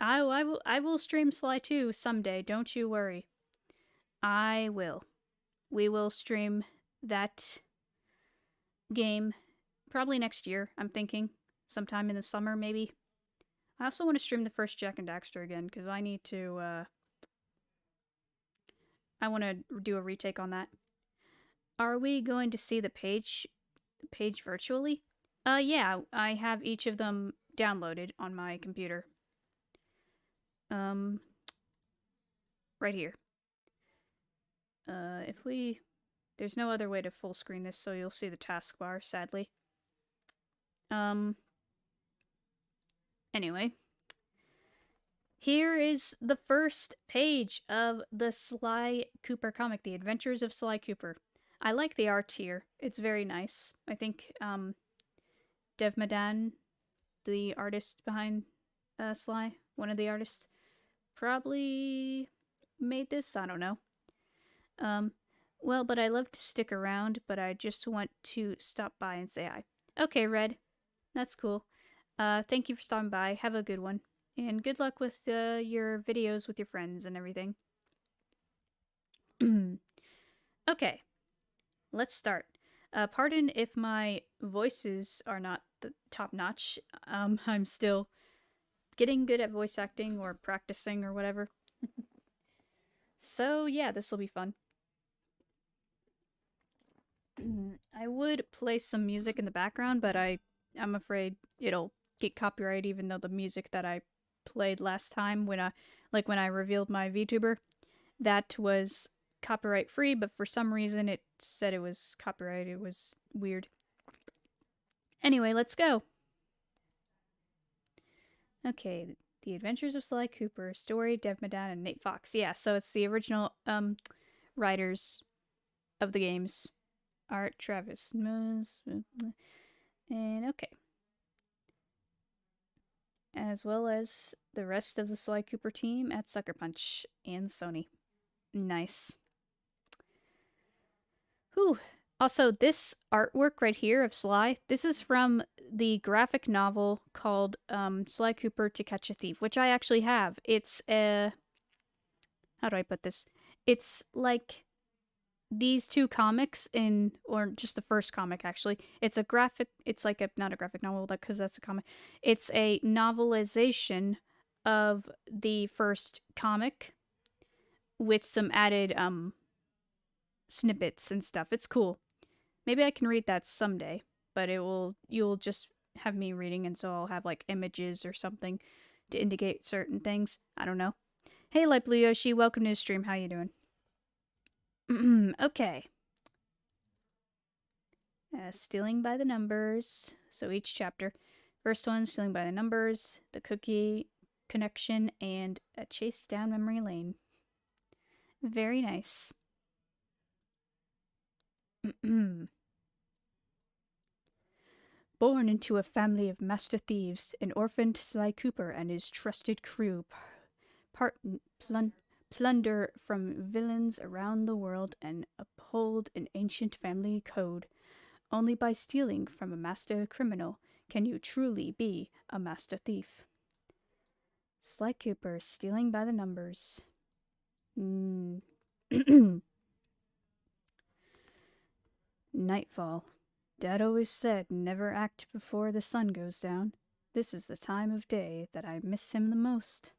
I will stream Sly 2 someday, don't you worry. I will. We will stream that game probably next year, I'm thinking. Sometime in the summer, maybe. I also want to stream the first Jack and Daxter again, because I need to, I want to do a retake on that. Are we going to see the page virtually? Yeah, I have each of them downloaded on my computer. Right here. If we... There's no other way to full screen this, so you'll see the taskbar, sadly. Anyway. Here is the first page of the Sly Cooper comic, The Adventures of Sly Cooper. I like the art here. It's very nice. I think, Dev Madan, the artist behind Sly, one of the artists, probably made this. I don't know. Well, but I love to stick around, but I just want to stop by and say hi. Okay, Red. That's cool. Thank you for stopping by. Have a good one. And good luck with your videos with your friends and everything. Okay. Let's start. Pardon if my voices are not the top notch. I'm still getting good at voice acting or practicing or whatever. So yeah, this will be fun. I would play some music in the background, but I'm afraid it'll get copyright, even though the music that I played last time when I revealed my VTuber, that was copyright free, but for some reason it said it was copyright. It was weird. Anyway, let's go. Okay, The Adventures of Sly Cooper, story Dev Madan and Nate Fox. Yeah, so it's the original writers of the games. Art Travis. And okay. As well as the rest of the Sly Cooper team at Sucker Punch and Sony. Nice. Whew. Also, this artwork right here of Sly, this is from the graphic novel called Sly Cooper to Catch a Thief, which I actually have. It's a... How do I put this? It's like these two comics in, or just the first comic actually. It's a graphic, it's like a, not a graphic novel, because that's a comic. It's a novelization of the first comic with some added snippets and stuff. It's cool. Maybe I can read that someday, but you'll just have me reading, and so I'll have like images or something to indicate certain things. I don't know. Hey, Light Blue Yoshi, welcome to the stream. How you doing? Okay. Stealing by the numbers. So each chapter. First one, stealing by the numbers, the cookie connection, and a chase down memory lane. Very nice. Born into a family of master thieves, an orphaned Sly Cooper and his trusted crew plunder from villains around the world and uphold an ancient family code. Only by stealing from a master criminal can you truly be a master thief. Sly Cooper, stealing by the numbers. Nightfall. Dad always said never act before the sun goes down. This is the time of day that I miss him the most.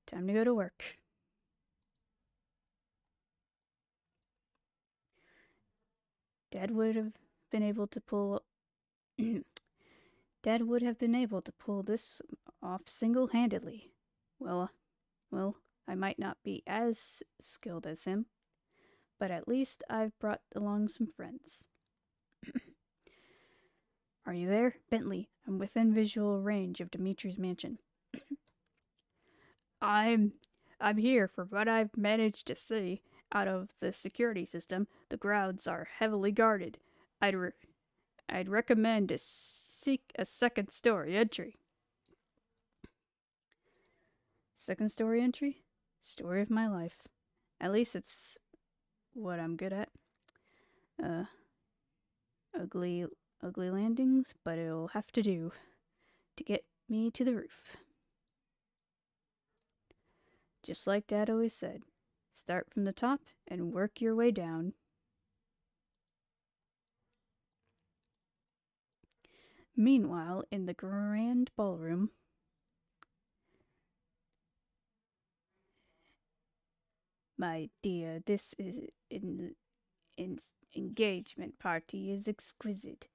Time to go to work. Dad would have been able to pull... Dad would have been able to pull this off single-handedly. Well, I might not be as skilled as him, but at least I've brought along some friends. Are you there? Bentley, I'm within visual range of Dimitri's mansion. I'm here. For what I've managed to see out of the security system, the grounds are heavily guarded. I'd recommend to seek a second story entry. Second story entry? Story of my life. At least it's what I'm good at. Ugly landings, but it'll have to do to get me to the roof. Just like Dad always said, start from the top and work your way down. Meanwhile, in the grand ballroom, my dear, this is engagement party is exquisite.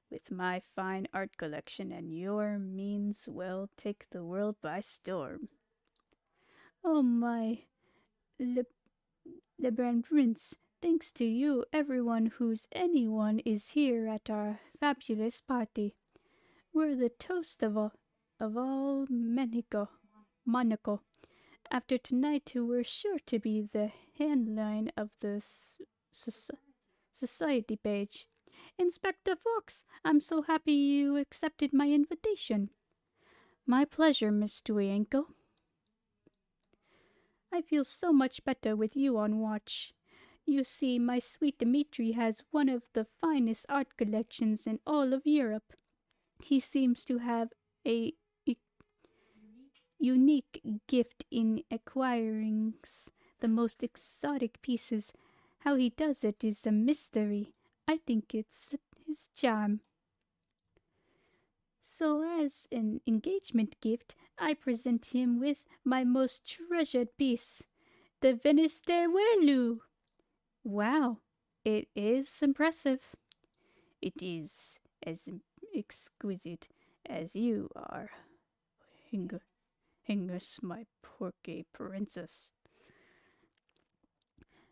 With my fine art collection and your means will take the world by storm. Oh my, the Grand Prince, thanks to you, everyone who's anyone is here at our fabulous party. We're the toast of all Monaco. After tonight, we're sure to be the headline of the society page. Inspector Fox, I'm so happy you accepted my invitation. My pleasure, Miss Duyenko. I feel so much better with you on watch. You see, my sweet Dmitri has one of the finest art collections in all of Europe. He seems to have a unique gift in acquiring the most exotic pieces. How he does it is a mystery. I think it's his charm. So, as an engagement gift, I present him with my most treasured piece, the Venice de Whirloo. Wow, it is impressive. It is as exquisite as you are, Hingus, my porky princess.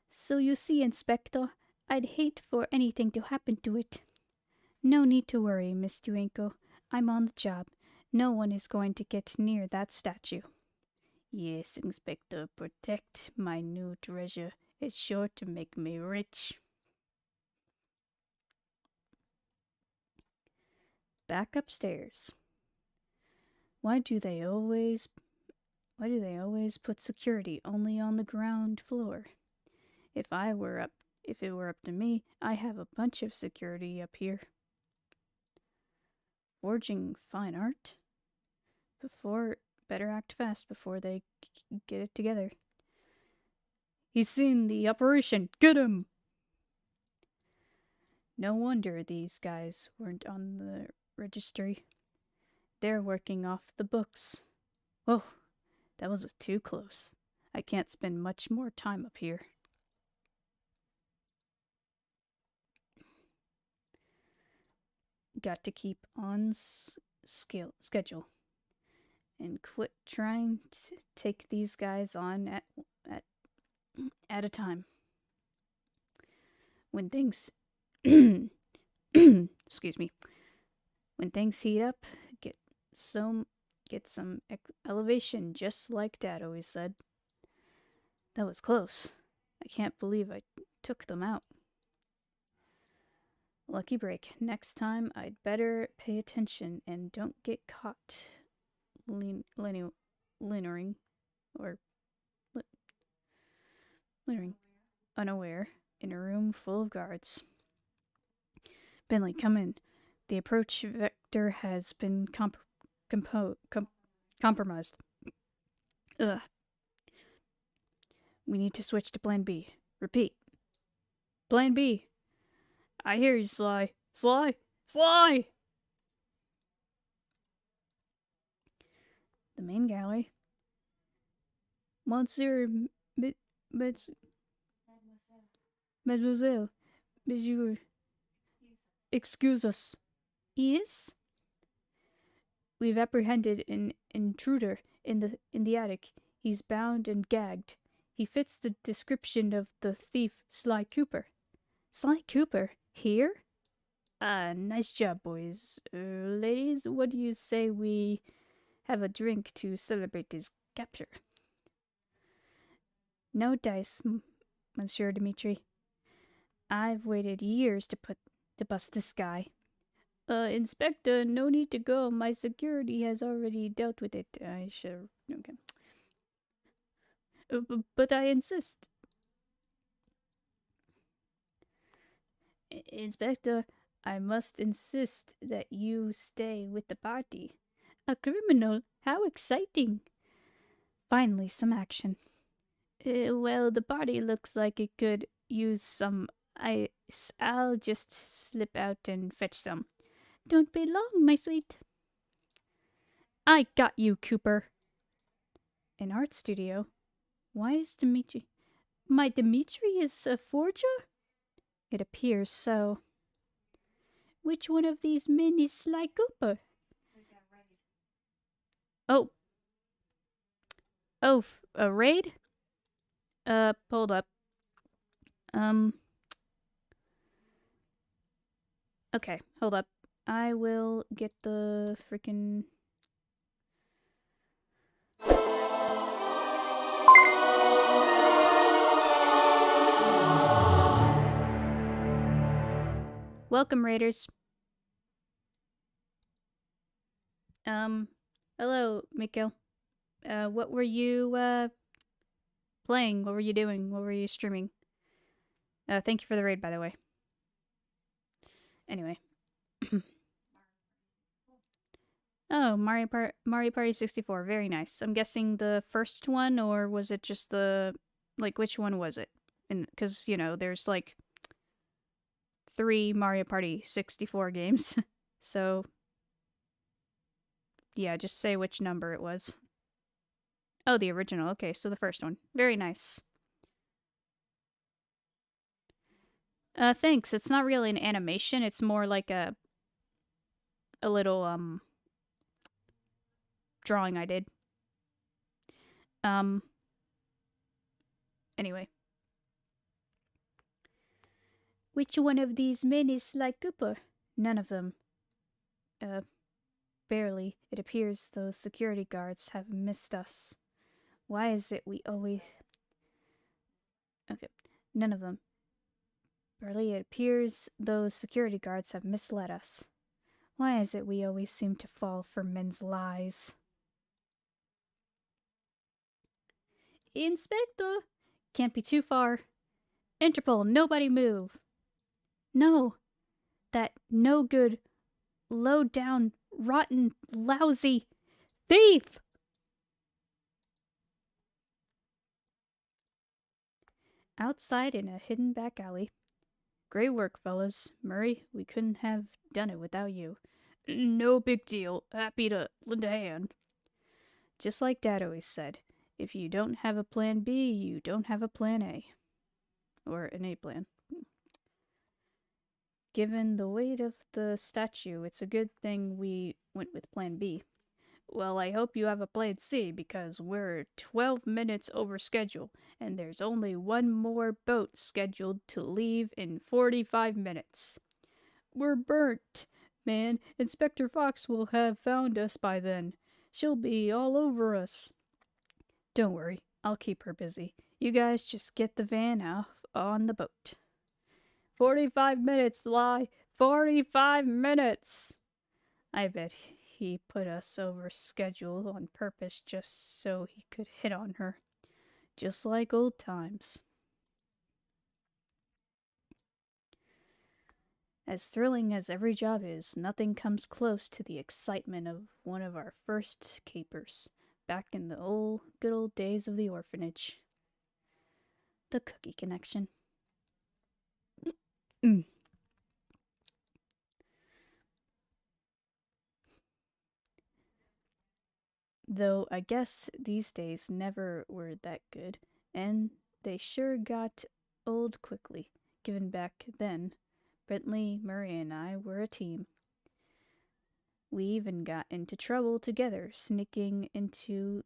So you see, Inspector, I'd hate for anything to happen to it. No need to worry, Miss Duenko. I'm on the job. No one is going to get near that statue. Yes, Inspector, protect my new treasure. It's sure to make me rich. Back upstairs. Why do they always put security only on the ground floor? If it were up to me, I have a bunch of security up here. Forging fine art? Better act fast before they get it together. He's seen the apparition. Get him! No wonder these guys weren't on the registry. They're working off the books. Oh, that was too close. I can't spend much more time up here. Got to keep on schedule and quit trying to take these guys on at a time. When things excuse me, when things heat up, get some elevation, just like Dad always said. That was close. I can't believe I took them out. Lucky break. Next time, I'd better pay attention and don't get caught littering unaware in a room full of guards. Bentley, come in. The approach vector has been compromised. Ugh. We need to switch to Plan B. Repeat. Plan B. I hear you, Sly. Sly! Sly! The main gallery. Monsieur, Mademoiselle, Monsieur, excuse us. Yes? We've apprehended an intruder in the attic. He's bound and gagged. He fits the description of the thief, Sly Cooper. Sly Cooper? Here? Nice job, boys. Ladies, what do you say we have a drink to celebrate his capture? No dice, Monsieur Dmitri. I've waited years to bust this guy. Inspector, no need to go. My security has already dealt with it. I should... Okay. But I insist. Inspector, I must insist that you stay with the party. A criminal? How exciting! Finally, some action. Well, the body looks like it could use some ice. I'll just slip out and fetch some. Don't be long, my sweet. I got you, Cooper. An art studio? Why is Dimitri? My Dimitri is a forger? It appears so. Which one of these men is Sly Cooper? Oh. Oh, a raid? Hold up. Okay, hold up. I will get the freaking. Welcome, Raiders. Hello, Mikkel. What were you, playing? What were you doing? What were you streaming? Thank you for the raid, by the way. Anyway. Oh, Mario Party 64. Very nice. I'm guessing the first one, or was it just the... Like, which one was it? Because, you know, there's, like, 3 Mario Party 64 games. So, yeah, just say which number it was. Oh, the original. Okay, so the first one. Very nice. Thanks. It's not really an animation. It's more like a little, drawing I did. Anyway. Which one of these men is Sly Cooper? None of them. Barely. It appears those security guards have missed us. Why is it we always... Okay. None of them. Barely. It appears those security guards have misled us. Why is it we always seem to fall for men's lies? Inspector! Can't be too far. Interpol, nobody move. No. That no good, low down, rotten, lousy thief! Outside in a hidden back alley. Great work, fellas. Murray, we couldn't have done it without you. No big deal. Happy to lend a hand. Just like Dad always said, if you don't have a plan B, you don't have a plan A. Or an A plan. Given the weight of the statue, it's a good thing we went with plan B. Well, I hope you have a plan C, because we're 12 minutes over schedule, and there's only one more boat scheduled to leave in 45 minutes. We're burnt, man. Inspector Fox will have found us by then. She'll be all over us. Don't worry, I'll keep her busy. You guys just get the van off on the boat. 45 minutes, Sly. 45 minutes! I bet he put us over schedule on purpose just so he could hit on her. Just like old times. As thrilling as every job is, nothing comes close to the excitement of one of our first capers, back in the good old days of the orphanage. The cookie connection. Though I guess these days never were that good, and they sure got old quickly, given back then Bentley, Murray, and I were a team. We even got into trouble together, sneaking into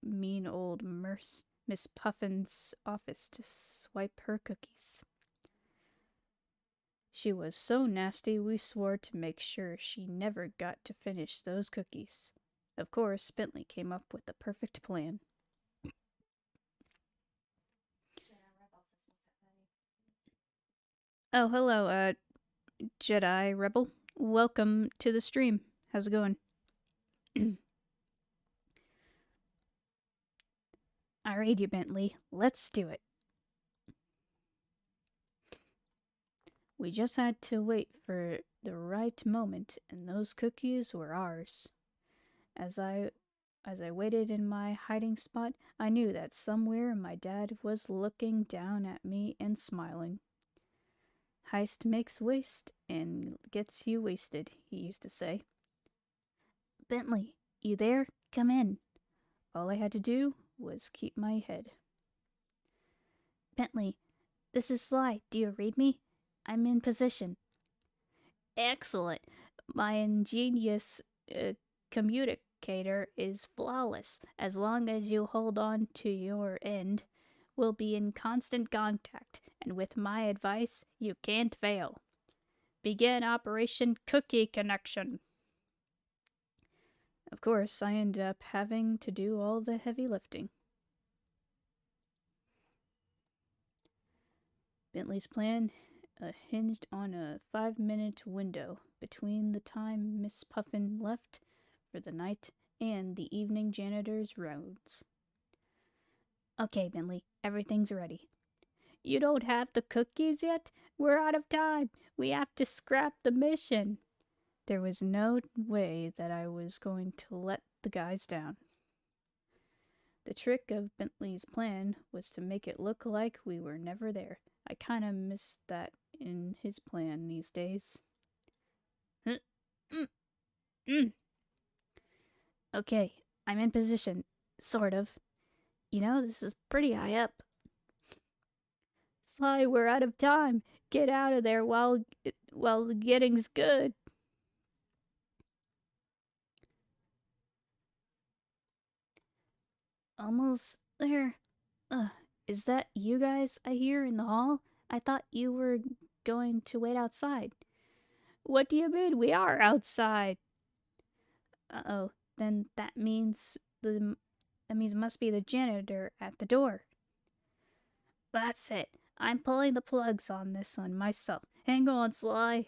mean old Miss Puffin's office to swipe her cookies. She was so nasty we swore to make sure she never got to finish those cookies. Of course, Bentley came up with the perfect plan. Oh, hello, Jedi Rebel. Welcome to the stream. How's it going? Alright, you Bentley. Let's do it. We just had to wait for the right moment, and those cookies were ours. As I As I waited in my hiding spot, I knew that somewhere my dad was looking down at me and smiling. Heist makes waste and gets you wasted, he used to say. Bentley, you there? Come in. All I had to do was keep my head. Bentley, this is Sly. Do you read me? I'm in position. Excellent. My ingenious communicator is flawless. As long as you hold on to your end, we'll be in constant contact, and with my advice, you can't fail. Begin Operation Cookie Connection. Of course, I end up having to do all the heavy lifting. Bentley's plan hinged on a 5-minute window between the time Miss Puffin left for the night and the evening janitor's rounds. Okay, Bentley, everything's ready. You don't have the cookies yet? We're out of time. We have to scrap the mission. There was no way that I was going to let the guys down. The trick of Bentley's plan was to make it look like we were never there. I kind of miss that in his plan these days. Okay, I'm in position. Sort of. You know, this is pretty high up. Sly, we're out of time. Get out of there while the getting's good. Almost there. Is that you guys I hear in the hall? I thought you were going to wait outside. What do you mean we are outside? Uh-oh, then that means it must be the janitor at the door. That's it. I'm pulling the plugs on this one myself. Hang on, Sly.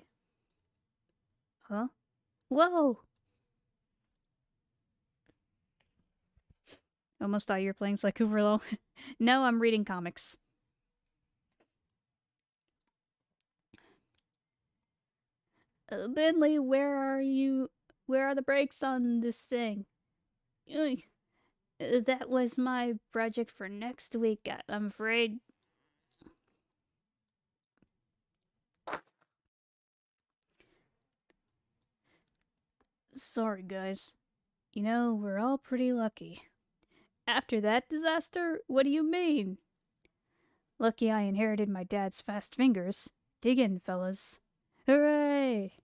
Huh? Whoa! Almost thought you were playing Sly Cooperlo. No, I'm reading comics. Bentley, where are you? Where are the brakes on this thing? That was my project for next week, I'm afraid. Sorry, guys. You know, we're all pretty lucky. After that disaster? What do you mean? Lucky I inherited my dad's fast fingers. Dig in, fellas. Hooray!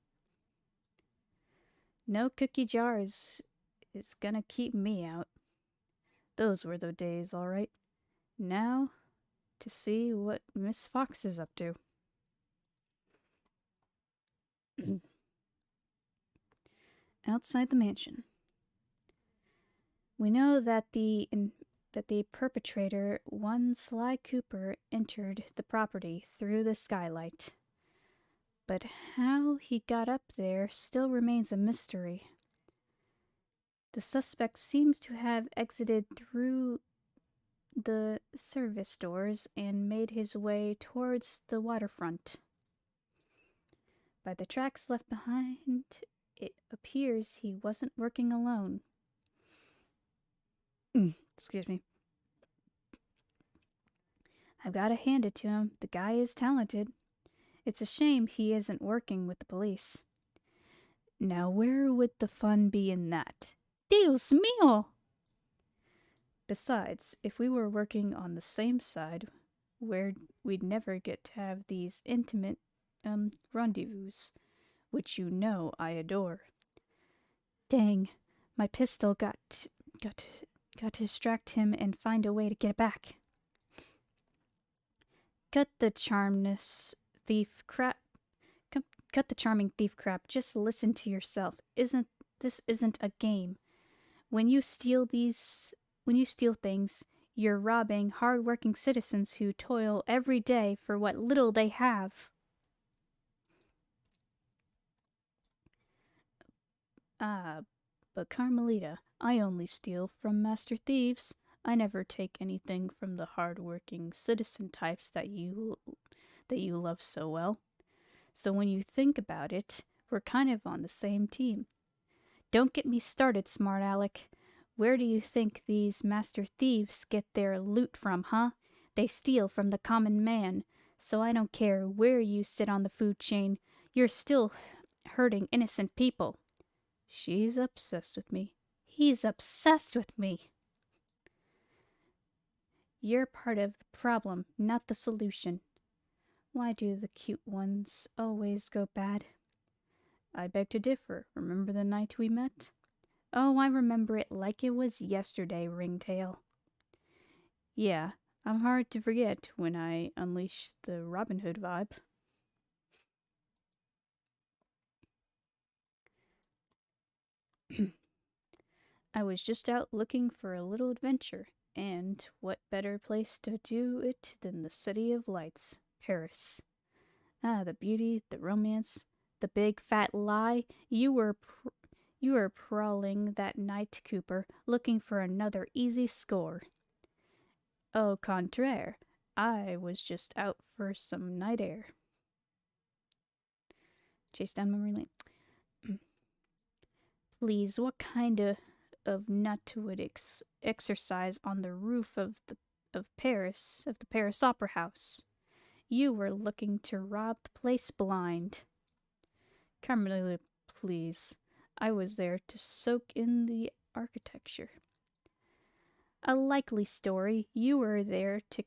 No cookie jars is gonna keep me out. Those were the days, all right. Now, to see what Miss Fox is up to. Outside the mansion. We know that the perpetrator, one Sly Cooper, entered the property through the skylight. But how he got up there still remains a mystery. The suspect seems to have exited through the service doors and made his way towards the waterfront. By the tracks left behind, it appears he wasn't working alone. Excuse me. I've got to hand it to him. The guy is talented. It's a shame he isn't working with the police. Now, where would the fun be in that? Dios mío! Besides, if we were working on the same side, we'd never get to have these intimate, rendezvous, which you know I adore. Dang, my pistol got to distract him and find a way to get it back. Cut the charming thief crap. Just listen to yourself. This isn't a game. When you steal things, you're robbing hard-working citizens who toil every day for what little they have. But Carmelita, I only steal from master thieves. I never take anything from the hard-working citizen types that you love so well. So when you think about it, we're kind of on the same team. Don't get me started, smart Alec. Where do you think these master thieves get their loot from, huh? They steal from the common man. So I don't care where you sit on the food chain, you're still hurting innocent people. She's obsessed with me. He's obsessed with me. You're part of the problem, not the solution. Why do the cute ones always go bad? I beg to differ. Remember the night we met? Oh, I remember it like it was yesterday, Ringtail. Yeah, I'm hard to forget when I unleash the Robin Hood vibe. I was just out looking for a little adventure, and what better place to do it than the City of Lights, Paris. Ah, the beauty, the romance, the big fat lie. You were prowling that night, Cooper, looking for another easy score. Au contraire, I was just out for some night air. Chase down memory lane. Please, what kind of nut would exercise on the roof of the Paris Opera House? You were looking to rob the place blind. Carmelita, please. I was there to soak in the architecture. A likely story. You were there to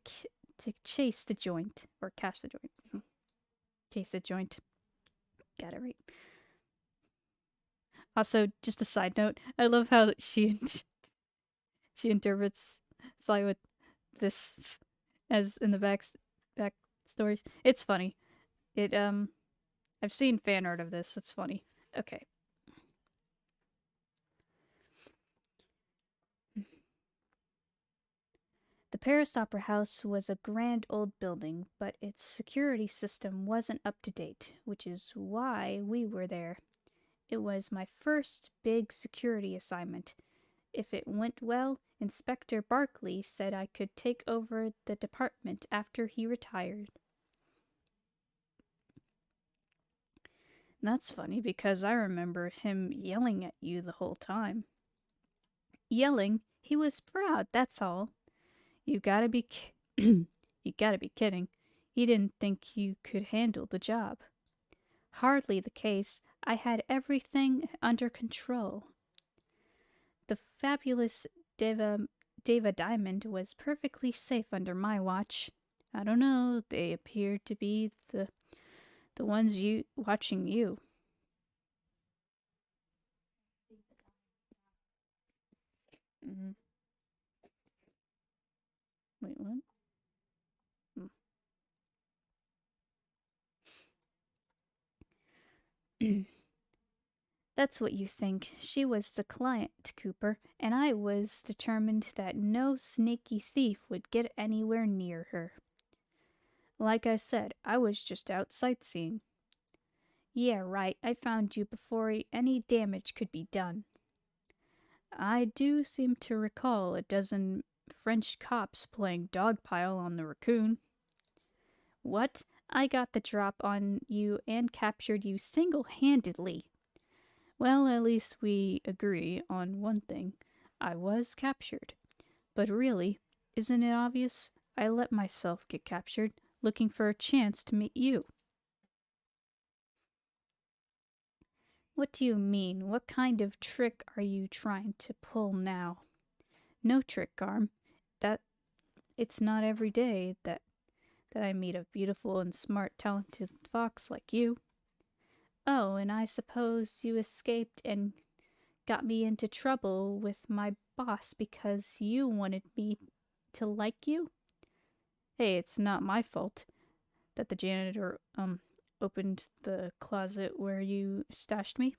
chase the joint, or cash the joint. Chase the joint. Got it right. Also, just a side note, I love how she interprets Sly with this as in the back stories. It's funny. I've seen fan art of this. It's funny. Okay. The Paris Opera House was a grand old building, but its security system wasn't up to date, which is why we were there. It was my first big security assignment. If it went well, Inspector Barkley said I could take over the department after he retired. That's funny because I remember him yelling at you the whole time. Yelling? He was proud, that's all. You gotta be you gotta be kidding. He didn't think you could handle the job. Hardly the case. I had everything under control. The fabulous Deva Diamond was perfectly safe under my watch. I don't know, they appeared to be the ones you watching you. Mm-hmm. Wait, what? That's what you think. She was the client, Cooper, and I was determined that no sneaky thief would get anywhere near her. Like I said, I was just out sightseeing. Yeah, right, I found you before any damage could be done. I do seem to recall a dozen French cops playing dogpile on the raccoon. What? I got the drop on you and captured you single-handedly. Well, at least we agree on one thing. I was captured. But really, isn't it obvious? I let myself get captured, looking for a chance to meet you. What do you mean? What kind of trick are you trying to pull now? No trick, Garm. That it's not every day that I meet a beautiful and smart, talented fox like you. Oh, and I suppose you escaped and got me into trouble with my boss because you wanted me to like you? Hey, it's not my fault that the janitor, opened the closet where you stashed me.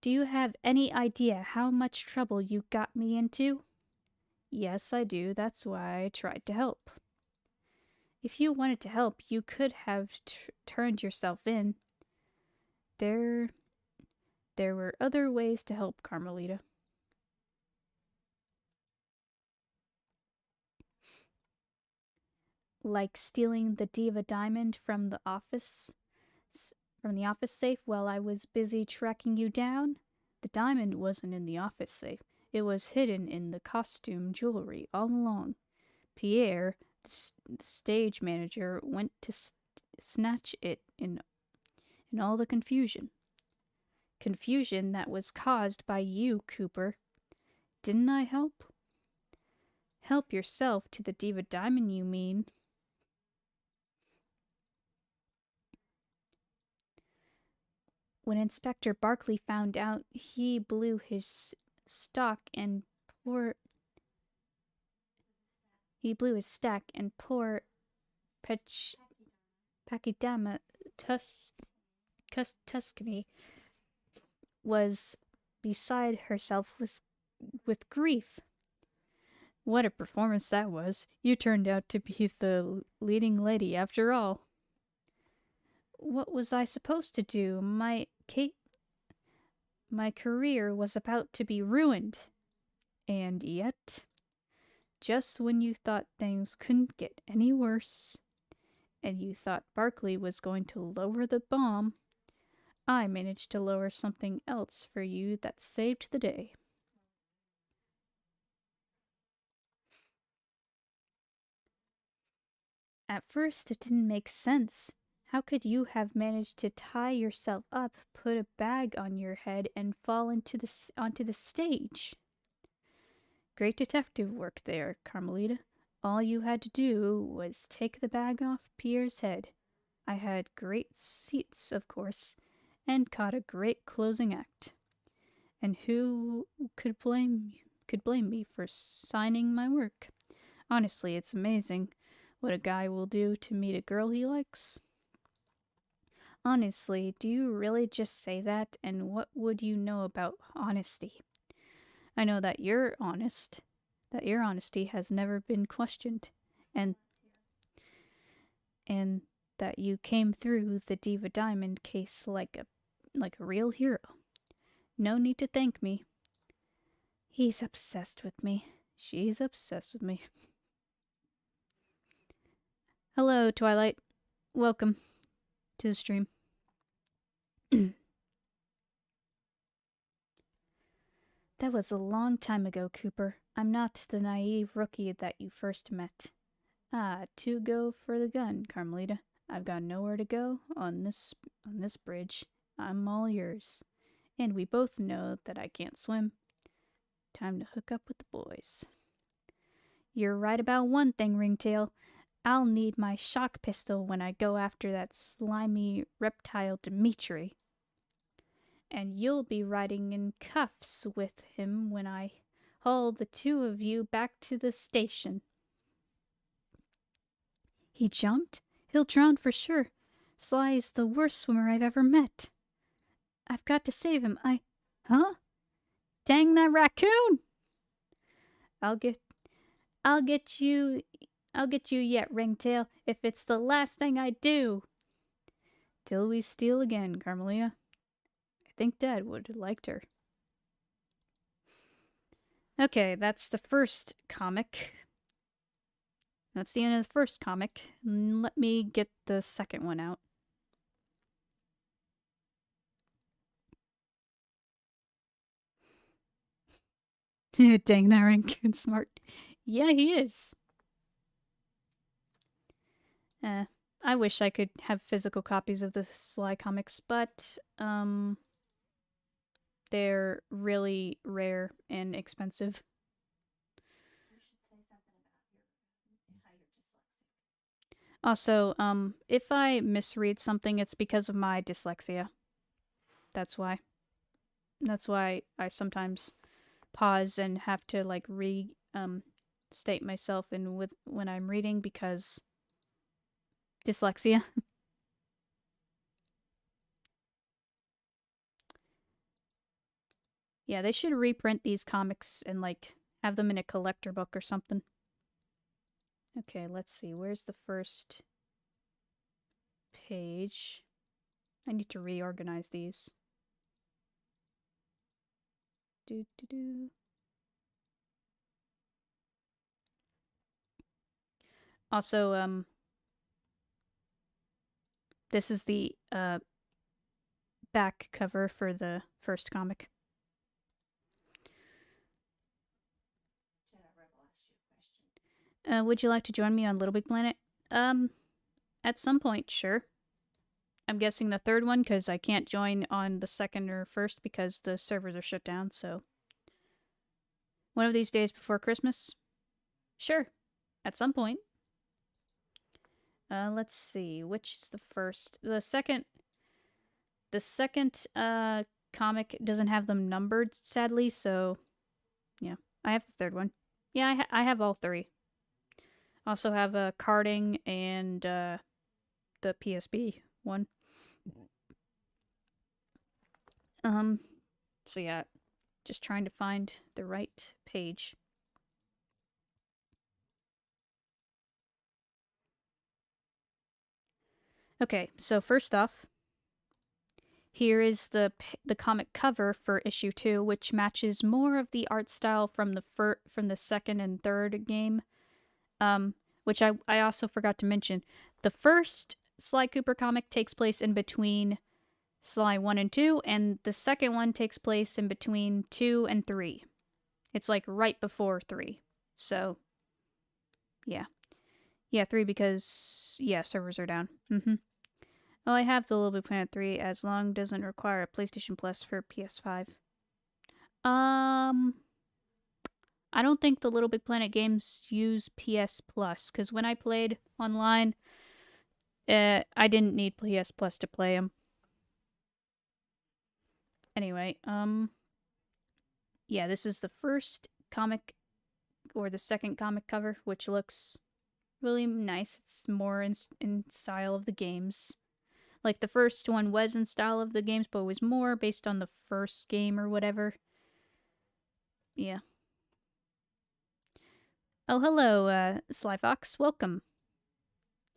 Do you have any idea how much trouble you got me into? Yes, I do. That's why I tried to help. If you wanted to help, you could have turned yourself in. There were other ways to help, Carmelita. Like stealing the Diva Diamond from the office from the office safe while I was busy tracking you down? The diamond wasn't in the office safe. It was hidden in the costume jewelry all along. Pierre, the stage manager, went to snatch it in all the confusion. Confusion that was caused by you, Cooper. Didn't I help? Help yourself to the Diva Diamond, you mean? When Inspector Barkley found out, he blew his stock and poor. He blew his stack, and poor Pachyderma Tuscany was beside herself with grief. What a performance that was. You turned out to be the leading lady after all. What was I supposed to do? My career was about to be ruined. And yet, just when you thought things couldn't get any worse, and you thought Barkley was going to lower the bomb, I managed to lower something else for you that saved the day. At first, it didn't make sense. How could you have managed to tie yourself up, put a bag on your head, and fall onto the stage? Great detective work there, Carmelita. All you had to do was take the bag off Pierre's head. I had great seats, of course, and caught a great closing act. And who could blame me for signing my work? Honestly, it's amazing what a guy will do to meet a girl he likes. Honestly, do you really just say that? And what would you know about honesty? I know that you're honest, that your honesty has never been questioned, and that you came through the Diva Diamond case like a real hero. No need to thank me. He's obsessed with me. She's obsessed with me. Hello, Twilight. Welcome to the stream. That was a long time ago, Cooper. I'm not the naive rookie that you first met. To go for the gun, Carmelita. I've got nowhere to go on this bridge. I'm all yours. And we both know that I can't swim. Time to hook up with the boys. You're right about one thing, Ringtail. I'll need my shock pistol when I go after that slimy reptile Dimitri. And you'll be riding in cuffs with him when I haul the two of you back to the station. He jumped? He'll drown for sure. Sly is the worst swimmer I've ever met. I've got to save him. Huh? Dang that raccoon! I'll get you yet, Ringtail, if it's the last thing I do. Till we steal again, Carmelita. I think Dad would have liked her. Okay, that's the first comic. That's the end of the first comic. Let me get the second one out. Dang, that raccoon's smart. Yeah, he is. I wish I could have physical copies of the Sly comics, but, they're really rare and expensive. Also, if I misread something, it's because of my dyslexia. That's why. That's why I sometimes pause and have to, like, state myself when I'm reading, because dyslexia. Yeah, they should reprint these comics and, like, have them in a collector book or something. Okay, let's see. Where's the first page? I need to reorganize these. Also, this is the back cover for the first comic. Would you like to join me on Little Big Planet? At some point, sure. I'm guessing the third one, because I can't join on the second or first because the servers are shut down, so... One of these days before Christmas? Sure. At some point. Let's see. Which is the first? The second comic doesn't have them numbered, sadly, so... Yeah. I have the third one. Yeah, I have all three. Also have Carding and the PSP one. So yeah, just trying to find the right page. Okay, so first off, here is the comic cover for issue 2, which matches more of the art style from the second and third game. Which I also forgot to mention. The first Sly Cooper comic takes place in between Sly 1 and 2, and the second one takes place in between 2 and 3. It's like right before 3. So, yeah. Yeah, 3 because, yeah, servers are down. Oh, I have the Little Big Planet 3 as long doesn't require a PlayStation Plus for PS5. I don't think the Little Big Planet games use PS Plus, because when I played online, I didn't need PS Plus to play them. Anyway, yeah, this is the first comic, or the second comic cover, which looks really nice. It's more in style of the games. Like, the first one was in style of the games, but it was more based on the first game or whatever. Yeah. Oh, hello, Sly Fox. Welcome.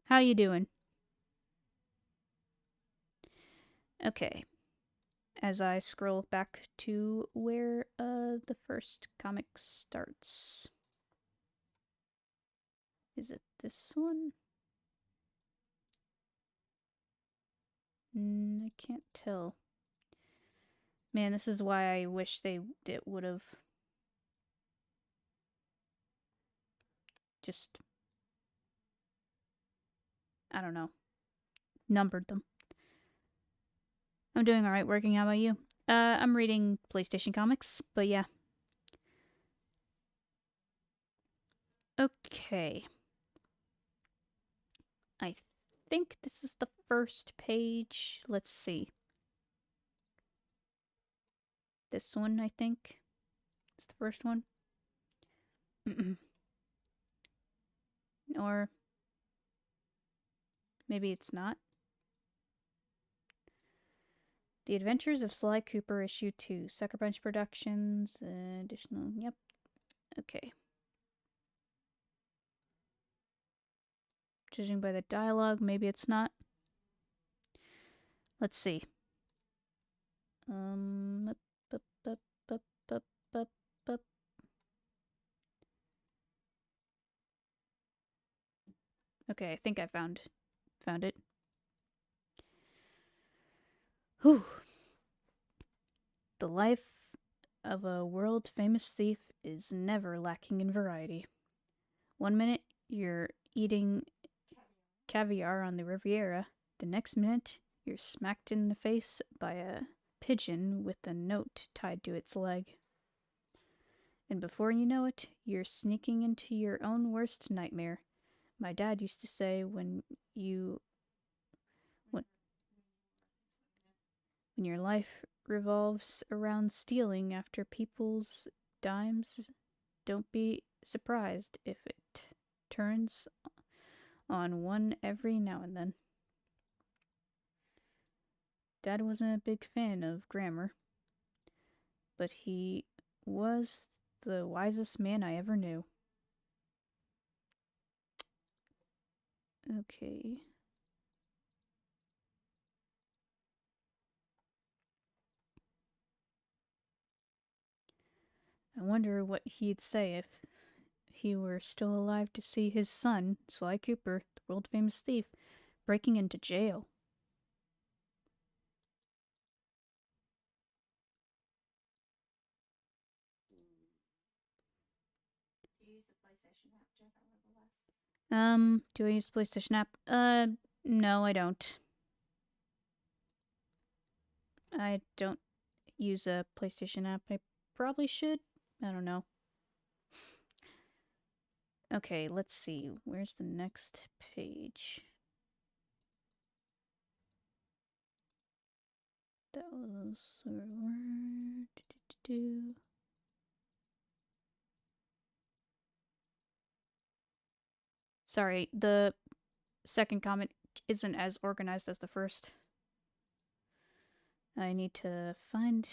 How you doing? Okay. As I scroll back to where the first comic starts. Is it this one? I can't tell. Man, this is why I wish they would have just, I don't know, numbered them. I'm doing alright working. How about you? I'm reading PlayStation comics, but yeah. Okay. I think this is the first page. Let's see. This one, I think, is the first one. Or maybe it's not. The Adventures of Sly Cooper, Issue 2. Sucker Punch Productions. Additional. Yep. Okay. Judging by the dialogue, maybe it's not. Let's see. Okay, I think I found it. Whew. The life of a world-famous thief is never lacking in variety. One minute, you're eating caviar on the Riviera. The next minute, you're smacked in the face by a pigeon with a note tied to its leg. And before you know it, you're sneaking into your own worst nightmare. My dad used to say when your life revolves around stealing after people's dimes, don't be surprised if it turns on one every now and then. Dad wasn't a big fan of grammar, but he was the wisest man I ever knew. Okay. I wonder what he'd say if he were still alive to see his son, Sly Cooper, the world famous thief, breaking into jail. Do I use the PlayStation app? No, I don't. I don't use a PlayStation app. I probably should. I don't know. Okay, let's see. Where's the next page? That was Sorry, the second comment isn't as organized as the first. I need to find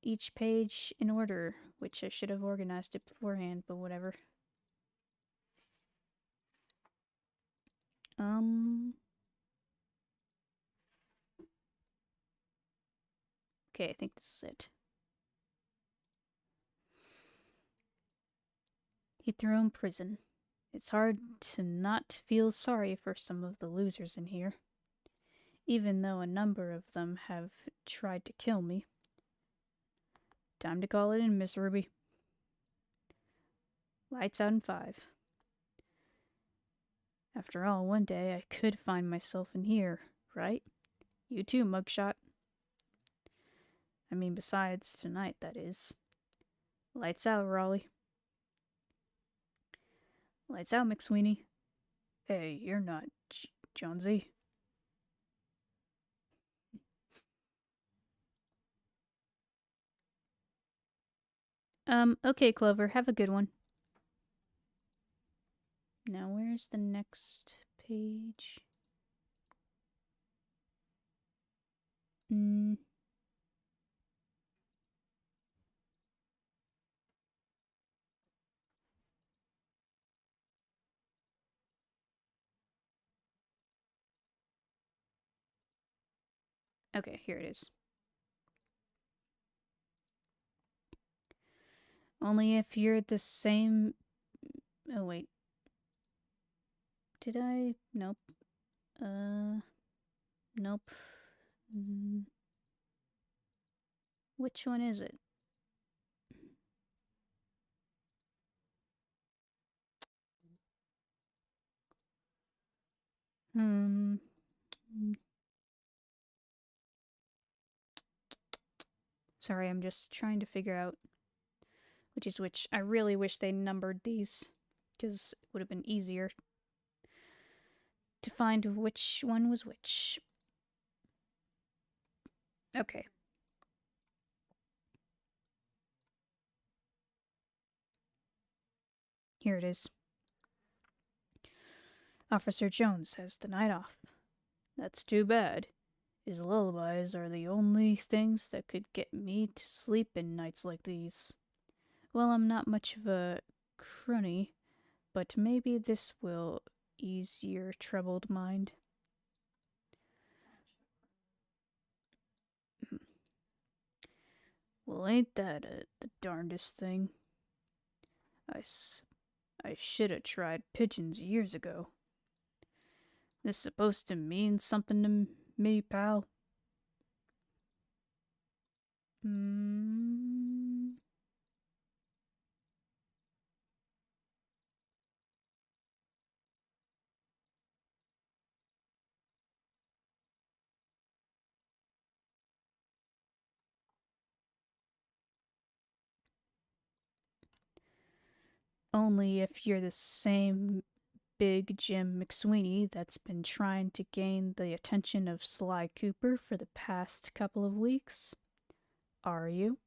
each page in order, which I should have organized it beforehand, but whatever. Okay, I think this is it. He threw in prison. It's hard to not feel sorry for some of the losers in here, even though a number of them have tried to kill me. Time to call it in, Miss Ruby. Lights out in 5. After all, one day I could find myself in here, right? You too, mugshot. I mean, besides tonight, that is. Lights out, Raleigh. Lights out, McSweeney. Hey, you're not Jonesy. Okay, Clover, have a good one. Now, where's the next page? Okay, here it is. Only if you're the same... Oh, wait. Did I? Nope. Nope. Which one is it? Sorry, I'm just trying to figure out which is which. I really wish they numbered these, because it would have been easier to find which one was which. Okay. Here it is. Officer Jones has the night off. That's too bad. His lullabies are the only things that could get me to sleep in nights like these. Well, I'm not much of a crony, but maybe this will ease your troubled mind. Well, ain't that the darndest thing? I should have tried pigeons years ago. This supposed to mean something to me, pal? Only if you're the same big Jim McSweeney that's been trying to gain the attention of Sly Cooper for the past couple of weeks. Are you?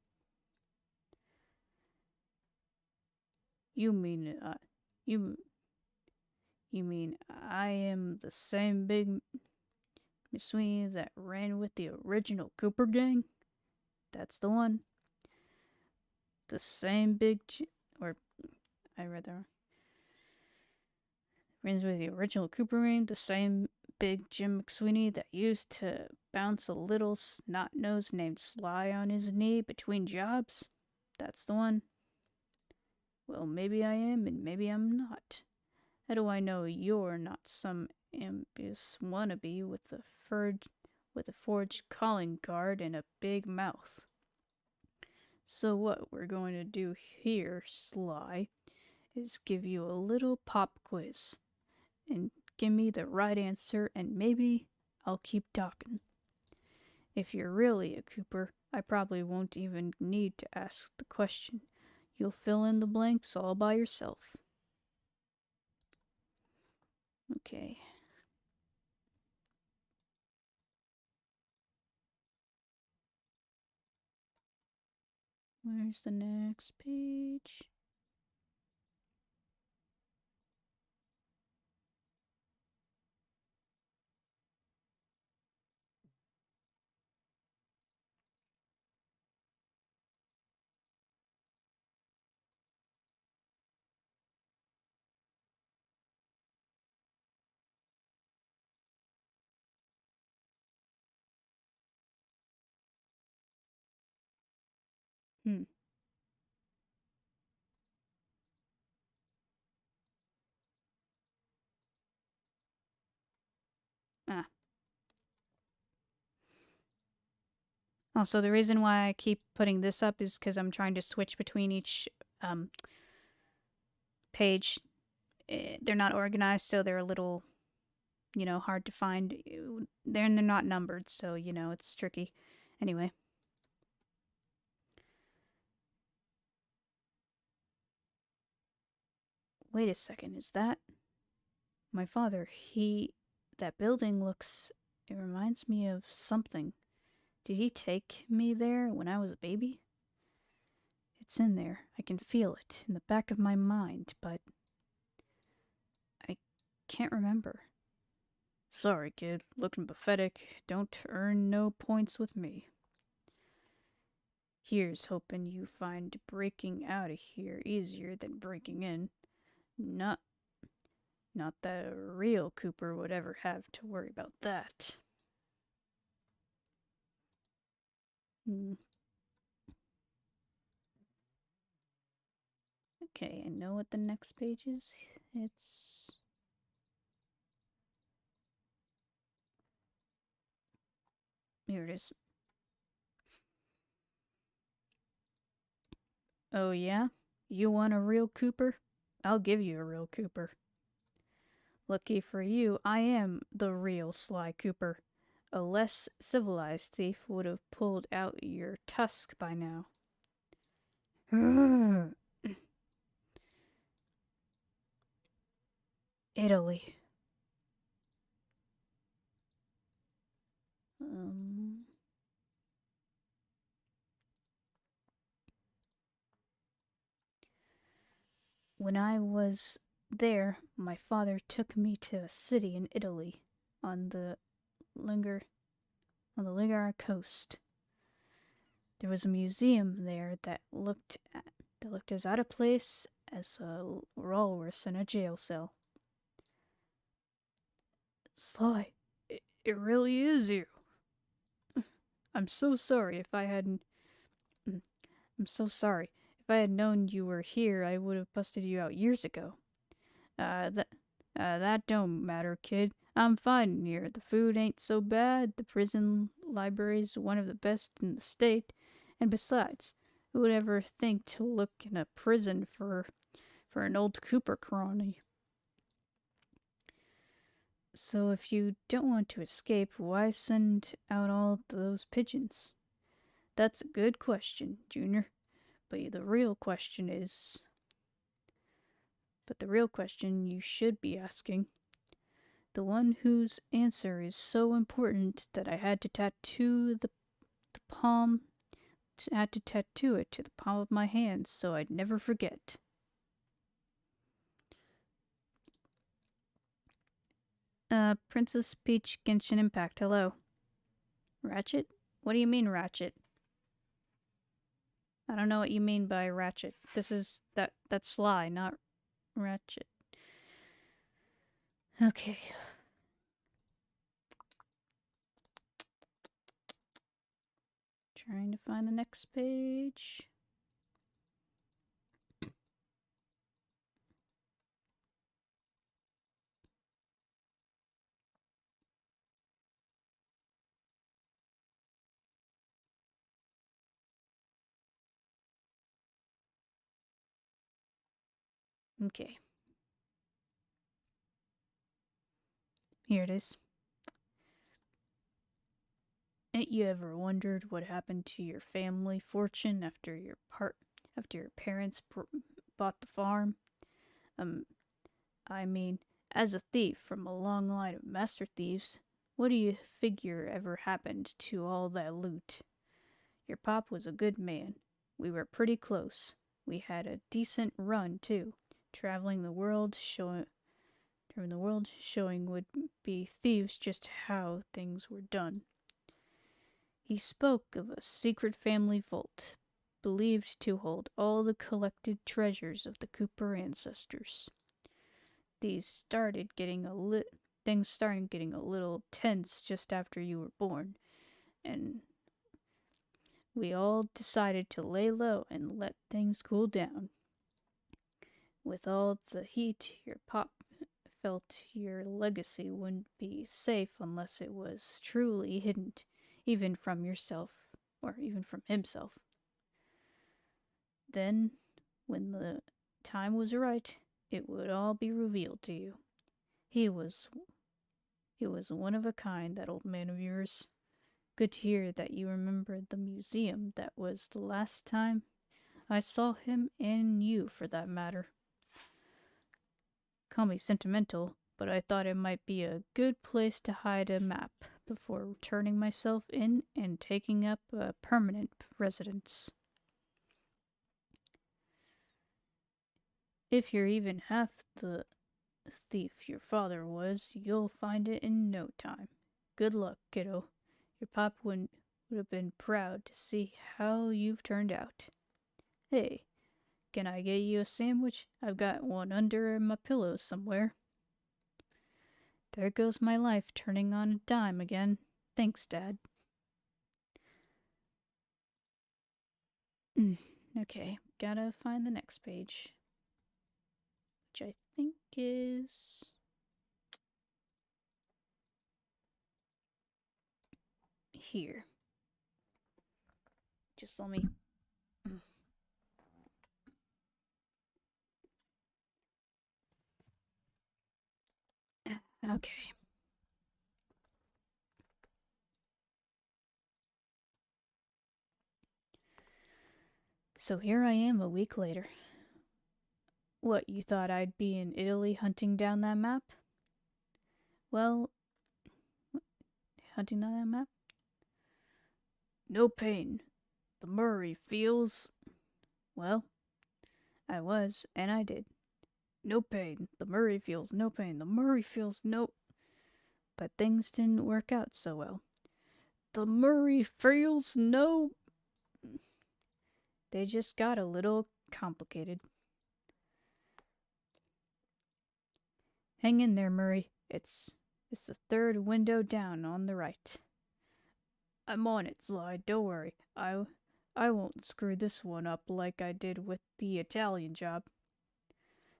You mean, you mean I am the same big McSweeney that ran with the original Cooper gang? That's the one. The same big, or I read that wrong. Runs with the original Cooper gang, the same big Jim McSweeney that used to bounce a little snot nose named Sly on his knee between jobs? That's the one. Well, maybe I am, and maybe I'm not. How do I know you're not some ambitious wannabe with a forged calling card and a big mouth? So what we're going to do here, Sly, is give you a little pop quiz. and give me the right answer, and maybe I'll keep talking. If you're really a Cooper, I probably won't even need to ask the question. You'll fill in the blanks all by yourself. Okay. Where's the next page? Hmm. Ah. Also, the reason why I keep putting this up is because I'm trying to switch between each page. They're not organized, so they're a little, hard to find. They're not numbered, so, it's tricky. Anyway. Wait a second, is that my father? That building looks, it reminds me of something. Did he take me there when I was a baby? It's in there. I can feel it in the back of my mind, but I can't remember. Sorry, kid. Looking pathetic. Don't earn no points with me. Here's hoping you find breaking out of here easier than breaking in. Not Not that a real Cooper would ever have to worry about that. Hmm. Okay, I know what the next page is. It's... Here it is. Oh yeah? You want a real Cooper? I'll give you a real Cooper. Lucky for you, I am the real Sly Cooper. A less civilized thief would have pulled out your tusk by now. Italy. Um, when I was there, my father took me to a city in Italy on the Linger on the Ligar coast. There was a museum there that looked as out of place as a walrus in a jail cell. Sly, it really is you. I'm so sorry if I hadn't. I'm so sorry. If I had known you were here, I would have busted you out years ago. Uh, that, that don't matter, kid. I'm fine in here. The food ain't so bad. The prison library's one of the best in the state. And besides, who would ever think to look in a prison for an old Cooper crony? So if you don't want to escape, why send out all those pigeons? That's a good question, Junior. But the real question you should be asking, the one whose answer is so important that I had to tattoo the palm, had to tattoo it to the palm of my hand so I'd never forget. Princess Peach Genshin Impact, hello. Ratchet? What do you mean, Ratchet? I don't know what you mean by Ratchet. That's Sly, not Ratchet. Okay. Trying to find the next page. Okay. Here it is. Ain't you ever wondered what happened to your family fortune after your parents bought the farm? Um, I mean, as a thief from a long line of master thieves, what do you figure ever happened to all that loot? Your pop was a good man. We were pretty close. We had a decent run too, traveling the world, showing would be thieves just how things were done. He spoke of a secret family vault, believed to hold all the collected treasures of the Cooper ancestors. Things started getting a little tense just after you were born, and we all decided to lay low and let things cool down. With all the heat your pop felt your legacy wouldn't be safe unless it was truly hidden, even from yourself, or even from himself. Then, when the time was right, it would all be revealed to you. He was one of a kind, that old man of yours. Good to hear that you remembered the museum. That was the last time I saw him, and you, for that matter. Call me sentimental, but I thought it might be a good place to hide a map before turning myself in and taking up a permanent residence. If you're even half the thief your father was, you'll find it in no time. Good luck, kiddo. Your pop would have been proud to see how you've turned out. Hey, can I get you a sandwich? I've got one under my pillow somewhere. There goes my life turning on a dime again. Thanks, Dad. Okay, gotta find the next page, which I think is here. Just let me. Okay. So here I am a week later. What, you thought I'd be in Italy hunting down that map? Well, hunting down that map? No pain. The Murray feels. Well, I was, and I did. No pain. The Murray feels no pain. The Murray feels no. But things didn't work out so well. The Murray feels no. They just got a little complicated. Hang in there, Murray. It's the third window down on the right. I'm on it, Sly. Don't worry. I won't screw this one up like I did with the Italian job.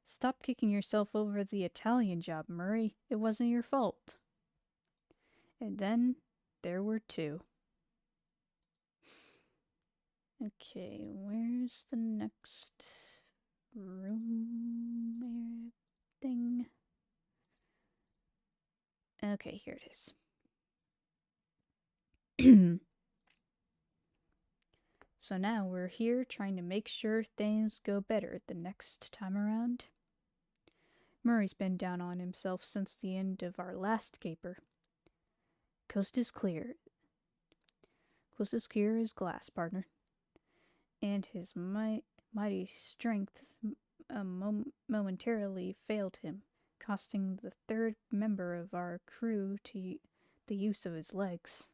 Stop kicking yourself over the Italian job, Murray. It wasn't your fault. And then there were two. Okay, where's the next room thing? Okay, here it is. So now we're here trying to make sure things go better the next time around. Murray's been down on himself since the end of our last caper. Coast is clear. Coast is clear as glass, partner. And his mighty strength momentarily failed him, costing the third member of our crew the use of his legs.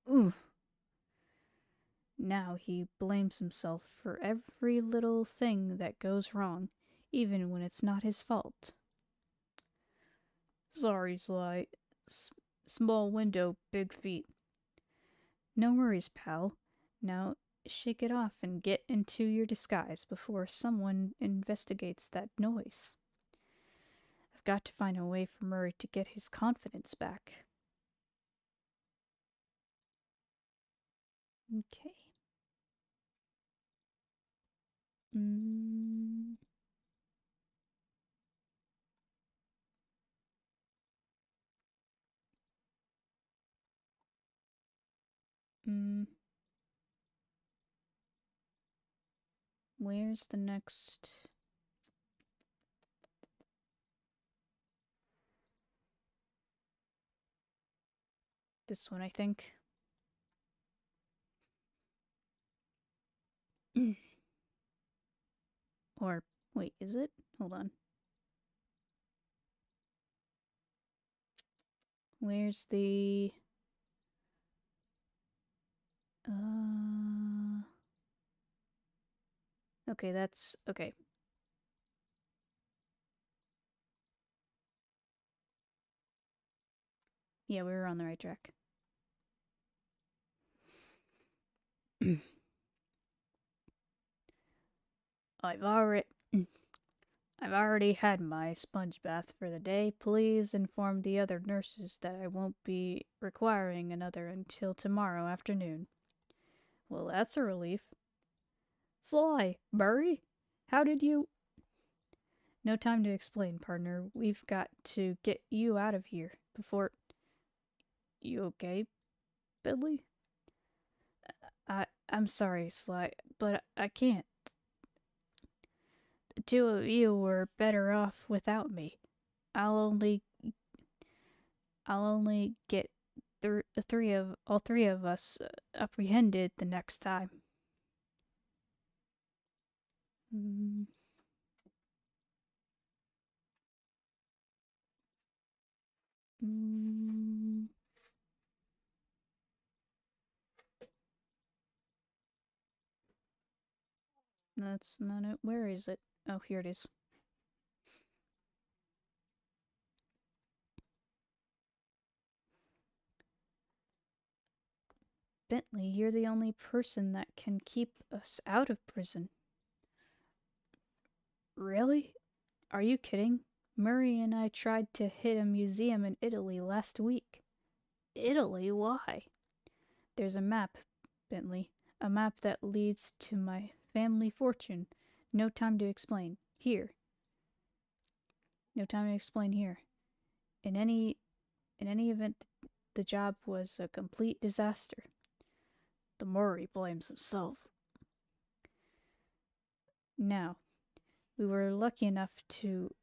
Ooh. Now he blames himself for every little thing that goes wrong, even when it's not his fault. Sorry, Sly. Small window, big feet. No worries, pal. Now shake it off and get into your disguise before someone investigates that noise. I've got to find a way for Murray to get his confidence back. Okay. Where's the next? This one, I think. Or, wait, is it? Hold on. Where's the... Okay, that's... Okay. Yeah, we were on the right track. I've already had my sponge bath for the day. Please inform the other nurses that I won't be requiring another until tomorrow afternoon. Well, that's a relief. Sly, Murray, how did you... No time to explain, partner. We've got to get you out of here before... You okay, Billy? I'm sorry, Sly, but I can't. The two of you were better off without me. I'll only get all three of us apprehended the next time. Mm. Mm. That's not it. Where is it? Oh, here it is. Bentley, you're the only person that can keep us out of prison. Really? Are you kidding? Murray and I tried to hit a museum in Italy last week. Italy? Why? There's a map, Bentley. A map that leads to my family fortune. No time to explain. Here. No time to explain here. In any event, the job was a complete disaster. The Murray blames himself. Now, we were lucky enough to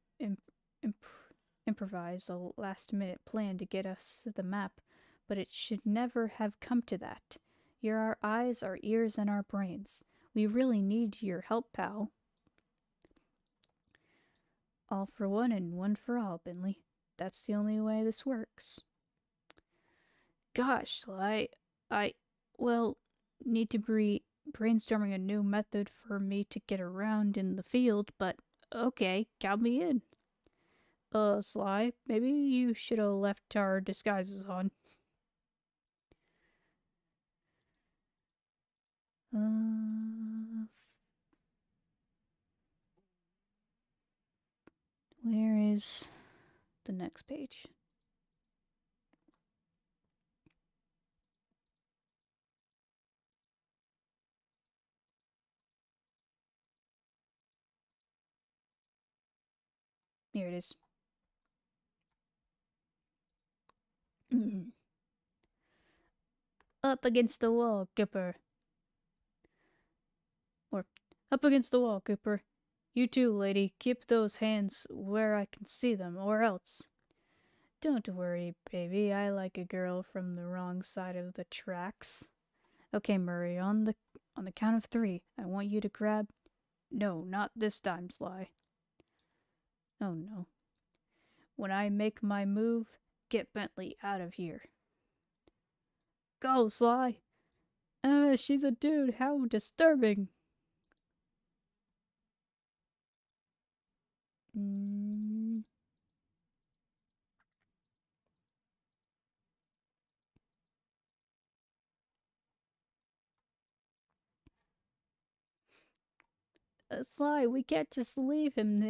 improvise a last-minute plan to get us the map, but it should never have come to that. You're our eyes, our ears, and our brains. We really need your help, pal. All for one and one for all, Bentley. That's the only way this works. Gosh, well, need to be brainstorming a new method for me to get around in the field, but okay, count me in. Sly, maybe you should have left our disguises on. Where is the next page? Here it is. Up against the wall, Cooper. Or, up against the wall, Cooper. You too, lady. Keep those hands where I can see them, or else. Don't worry, baby. I like a girl from the wrong side of the tracks. Okay, Murray, on the count of 3, I want you to grab... No, not this time, Sly. Oh no. When I make my move, get Bentley out of here. Go, Sly! She's a dude. How disturbing. Sly, we can't just leave him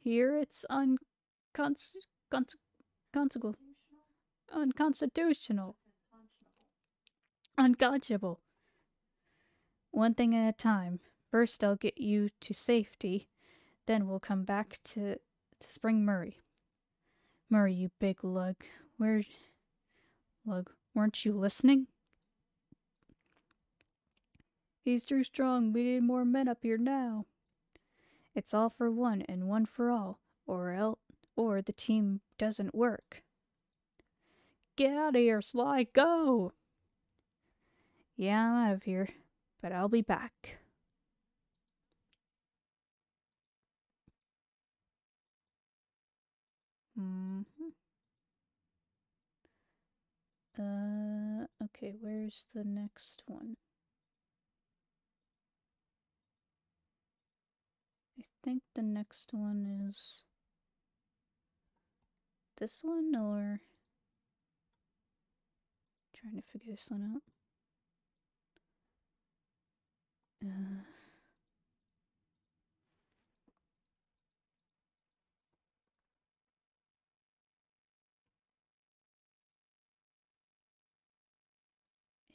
here. It's unconstitutional. Unconscionable. One thing at a time. First, I'll get you to safety. Then we'll come back to Spring Murray. Murray, you big lug. Lug, weren't you listening? He's too strong. We need more men up here now. It's all for one and one for all, or the team doesn't work. Get out of here, Sly, go! Yeah, I'm out of here, but I'll be back. Hmm. Okay, where's the next one? I think the next one is this one, or trying to figure this one out. Uh,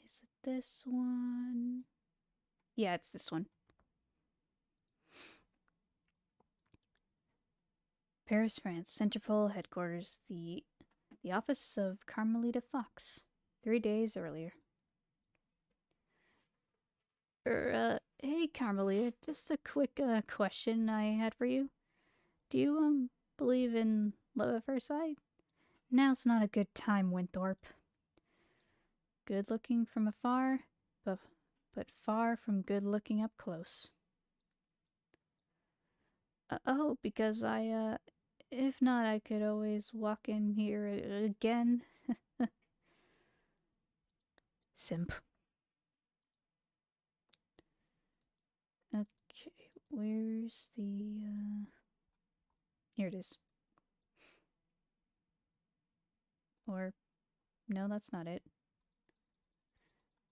is it this one? Yeah, it's this one. Paris, France, Centerpol headquarters, the office of Carmelita Fox. 3 days earlier. Hey Carmelita, just a quick question I had for you. Do you believe in love at first sight? Now's not a good time, Winthorpe. Good looking from afar, but far from good looking up close. Oh, because if not, I could always walk in here again. Simp. Okay, where's the, here it is. Or, no, that's not it.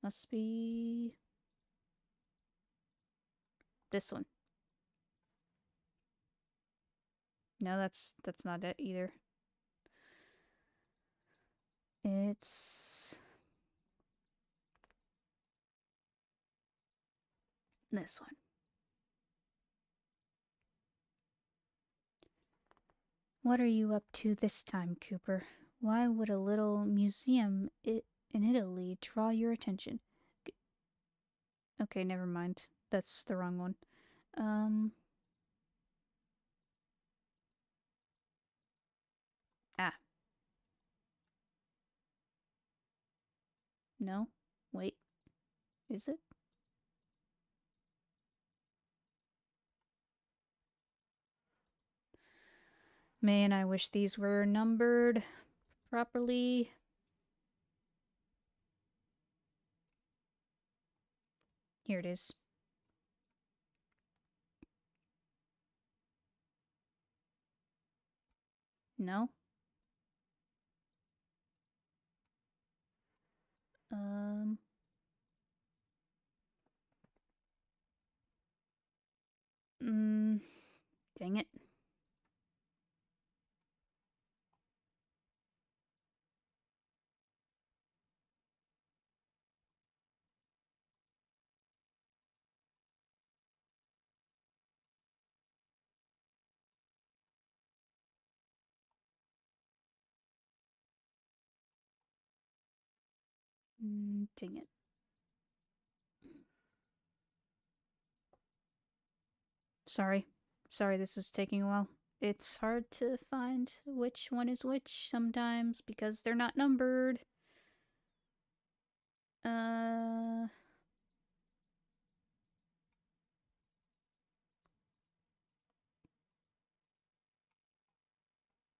Must be this one. No, that's not it either. It's this one. What are you up to this time, Cooper? Why would a little museum in Italy draw your attention? Okay, never mind. That's the wrong one. Ah, no. Wait, is it? Man, I wish these were numbered properly. Here it is. No? Um. Mm, dang it. Dang it. Sorry. Sorry this is taking a while. It's hard to find which one is which sometimes because they're not numbered. Uh.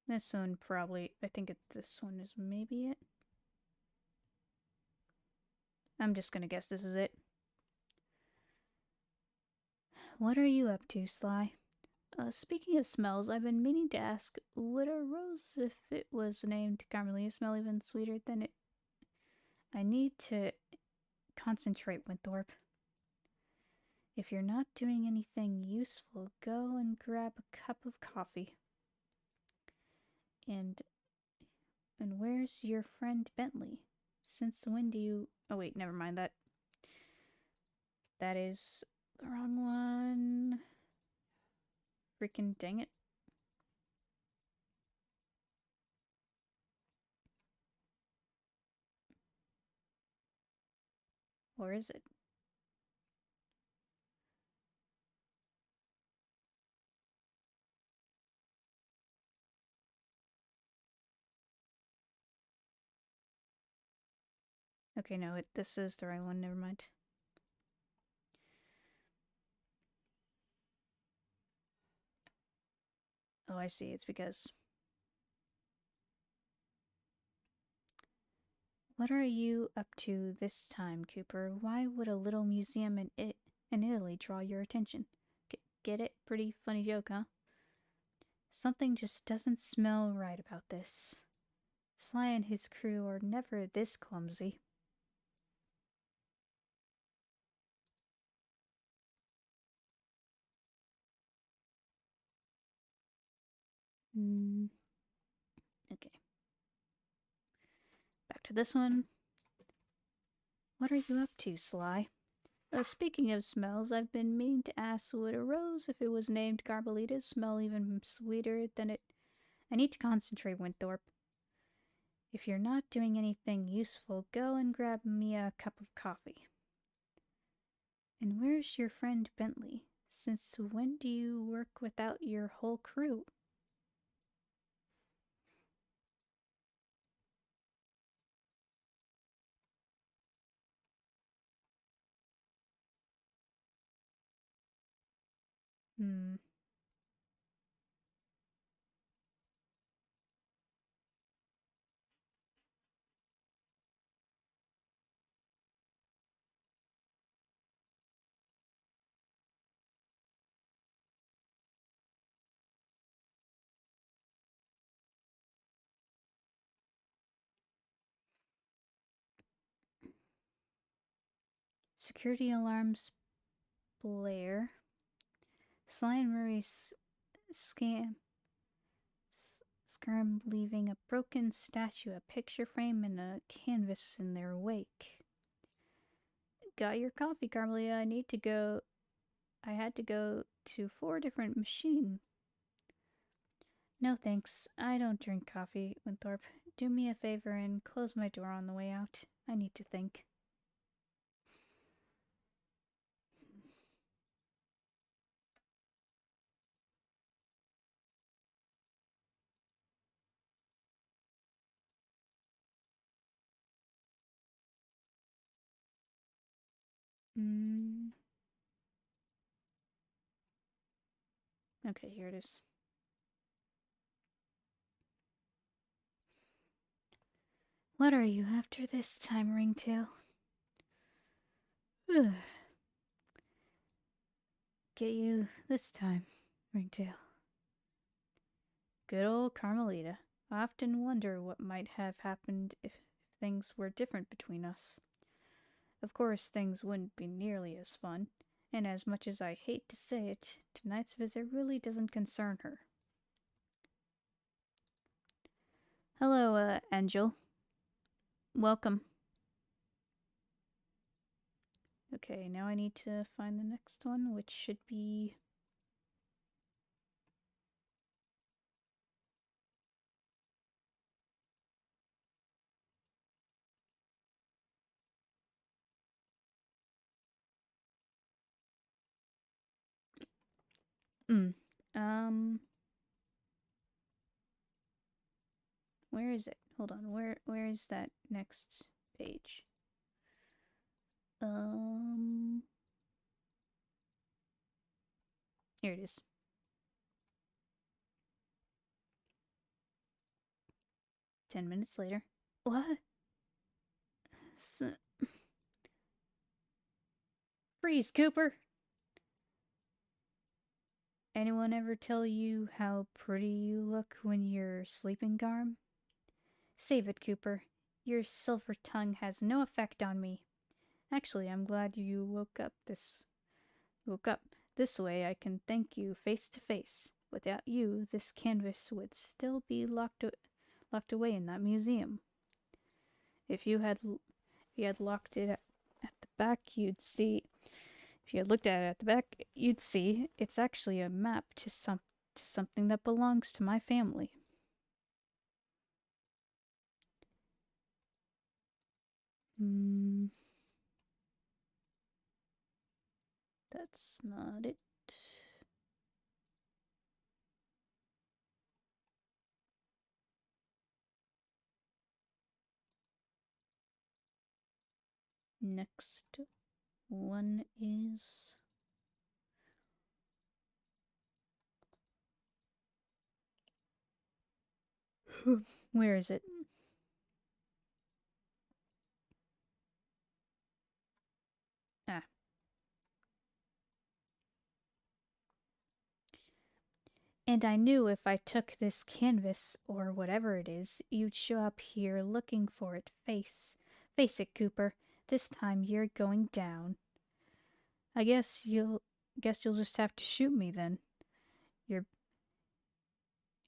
This one probably. I think this one is maybe it. I'm just gonna guess this is it. What are you up to, Sly? Speaking of smells, I've been meaning to ask, would a rose, if it was named Carmelita, smell even sweeter than it? I need to concentrate, Winthorpe. If you're not doing anything useful, go and grab a cup of coffee. And where's your friend Bentley? Since when do you... Oh wait, never mind that. That is the wrong one. Freaking dang it. Or is it? Okay, no, this is the right one, never mind. Oh, I see, it's because... What are you up to this time, Cooper? Why would a little museum in Italy draw your attention? Get it? Pretty funny joke, huh? Something just doesn't smell right about this. Sly and his crew are never this clumsy. Hmm. Okay. Back to this one. What are you up to, Sly? Speaking of smells, I've been meaning to ask, would a rose, if it was named Carmelita, smell even sweeter than it? I need to concentrate, Winthorpe. If you're not doing anything useful, go and grab me a cup of coffee. And where's your friend Bentley? Since when do you work without your whole crew? Hmm. Security alarms blare. Sly and Murray scram, leaving a broken statue, a picture frame, and a canvas in their wake. Got your coffee, Carmelia. I had to go to 4 different machines. No thanks, I don't drink coffee, Winthorpe. Do me a favor and close my door on the way out. I need to think. Hmm. Okay, here it is. What are you after this time, Ringtail? Get you this time, Ringtail. Good old Carmelita. I often wonder what might have happened if things were different between us. Of course, things wouldn't be nearly as fun, and as much as I hate to say it, tonight's visit really doesn't concern her. Hello, Angel. Welcome. Okay, now I need to find the next one, which should be... Hmm. Where is it? Hold on. Where is that next page? Here it is. "10 minutes later." What? S- Freeze, Cooper! Anyone ever tell you how pretty you look when you're sleeping, Garm? Save it, Cooper. Your silver tongue has no effect on me. Actually, I'm glad you woke up. This way I can thank you face to face. Without you, this canvas would still be locked away in that museum. If you had locked it at the back, you'd see. If you had looked at it at the back, you'd see it's actually a map to something that belongs to my family. Hmm. That's not it. Next one is... Where is it? Ah. And I knew if I took this canvas, or whatever it is, you'd show up here looking for it. Face it, Cooper. This time you're going down. I guess you'll just have to shoot me then. Your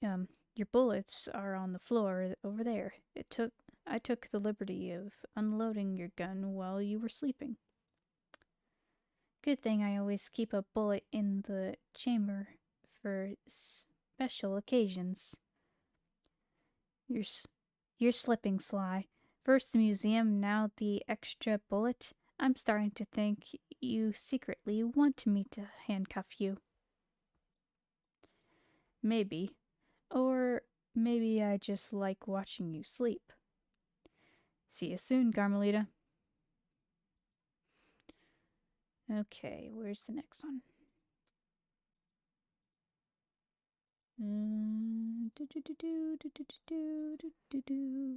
your bullets are on the floor over there. I took the liberty of unloading your gun while you were sleeping. Good thing I always keep a bullet in the chamber for special occasions. You're you're slipping, Sly. First the museum, now the extra bullet. I'm starting to think you secretly want me to handcuff you. Maybe. Or maybe I just like watching you sleep. See you soon, Carmelita. Okay, where's the next one? Do do do do do do do do do do.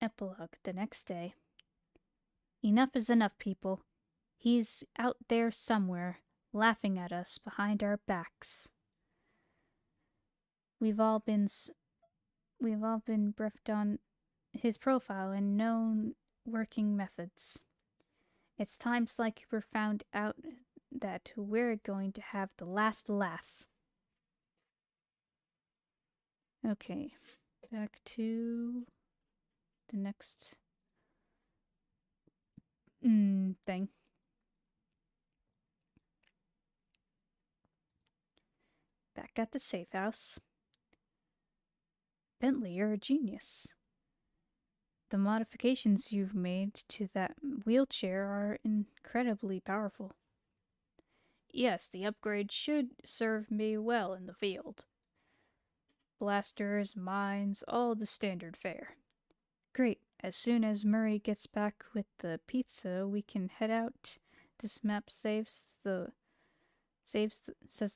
Epilogue the next day. Enough is enough, people. He's out there somewhere, laughing at us behind our backs. We've all been briefed on his profile and known working methods. It's times like we're found out that we're going to have the last laugh. Okay, back to the next thing. Back at the safe house. Bentley, you're a genius. The modifications you've made to that wheelchair are incredibly powerful. Yes, the upgrade should serve me well in the field. Blasters, mines, all the standard fare. Great. As soon as Murray gets back with the pizza, we can head out. This map says the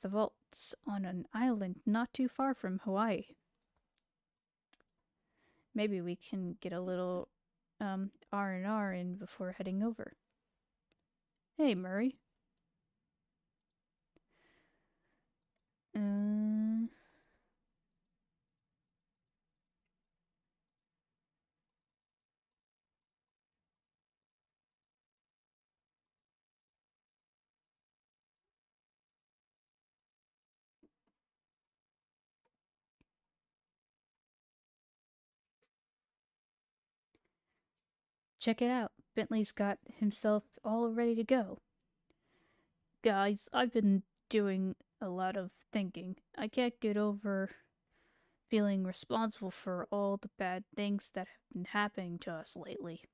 vault's on an island not too far from Hawaii. Maybe we can get a little R&R in before heading over. Hey, Murray. Check it out. Bentley's got himself all ready to go. Guys, I've been doing a lot of thinking. I can't get over feeling responsible for all the bad things that have been happening to us lately.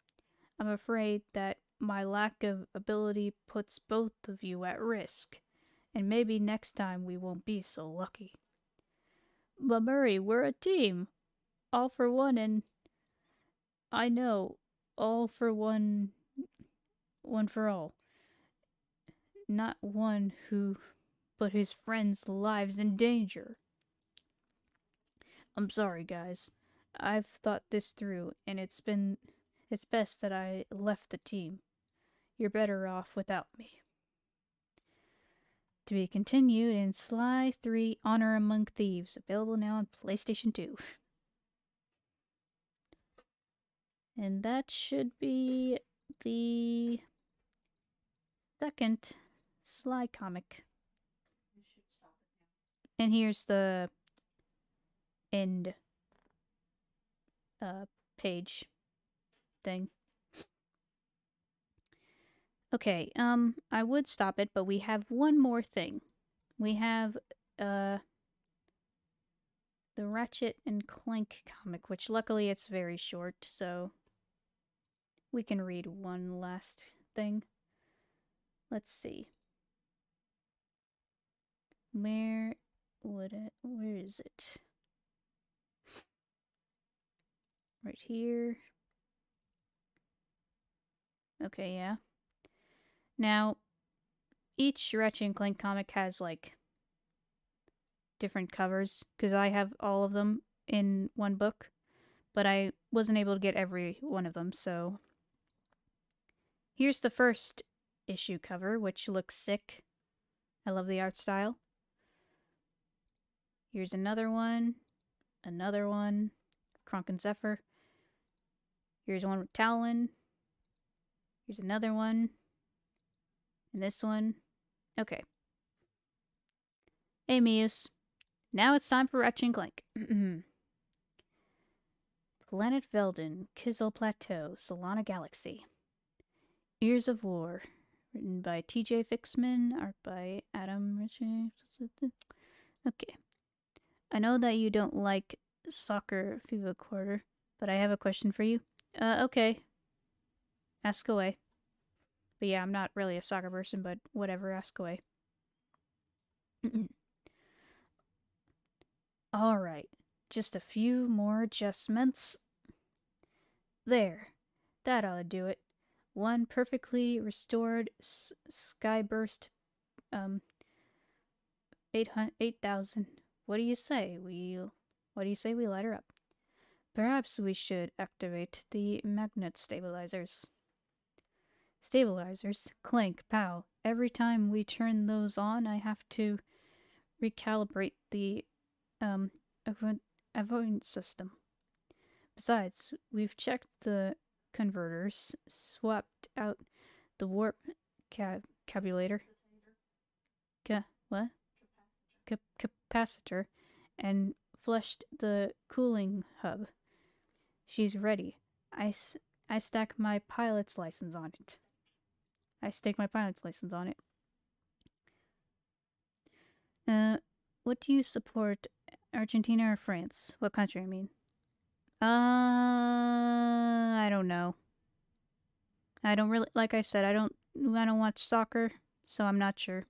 I'm afraid that my lack of ability puts both of you at risk, and maybe next time we won't be so lucky. But Murray, we're a team. All for one, and I know, all for one, one for all. Not one who put his friends' lives in danger. I'm sorry, guys. I've thought this through, and it's best that I left the team. You're better off without me. To be continued in Sly 3 Honor Among Thieves, available now on PlayStation 2. And that should be the second Sly comic. And here's the end page thing. Okay, I would stop it, but we have one more thing. we have the Ratchet and Clank comic, which luckily it's very short, so we can read one last thing. Let's see. Where is it? Right here. Okay, yeah. Now, each Ratchet and Clank comic has, like, different covers, because I have all of them in one book, but I wasn't able to get every one of them, so here's the first issue cover, which looks sick. I love the art style. Here's another one, Kronk and Zephyr. Here's one with Talon. Here's another one, and this one. Okay. Hey, Mius. Now it's time for Ratchet and Clank. Planet Veldin, Kizel Plateau, Solana Galaxy. Ears of War. Written by TJ Fixman, art by Adam Ritchie. Okay. I know that you don't like soccer FIFA quarter, but I have a question for you. Okay. Ask away. But yeah, I'm not really a soccer person, but whatever, ask away. Alright. Just a few more adjustments. There. That ought to do it. One perfectly restored Skyburst 8,000. What do you say? We light her up? Perhaps we should activate the magnet stabilizers. Stabilizers? Clank, pow. Every time we turn those on, I have to recalibrate the avoidance system. Besides, we've checked the converters, swapped out the warp cabulator. What? Capacitor, and flushed the cooling hub. She's ready. I stack my pilot's license on it. What do you support? Argentina or France? What country, I mean? I don't know. I don't really, like I said, I don't watch soccer, so I'm not sure.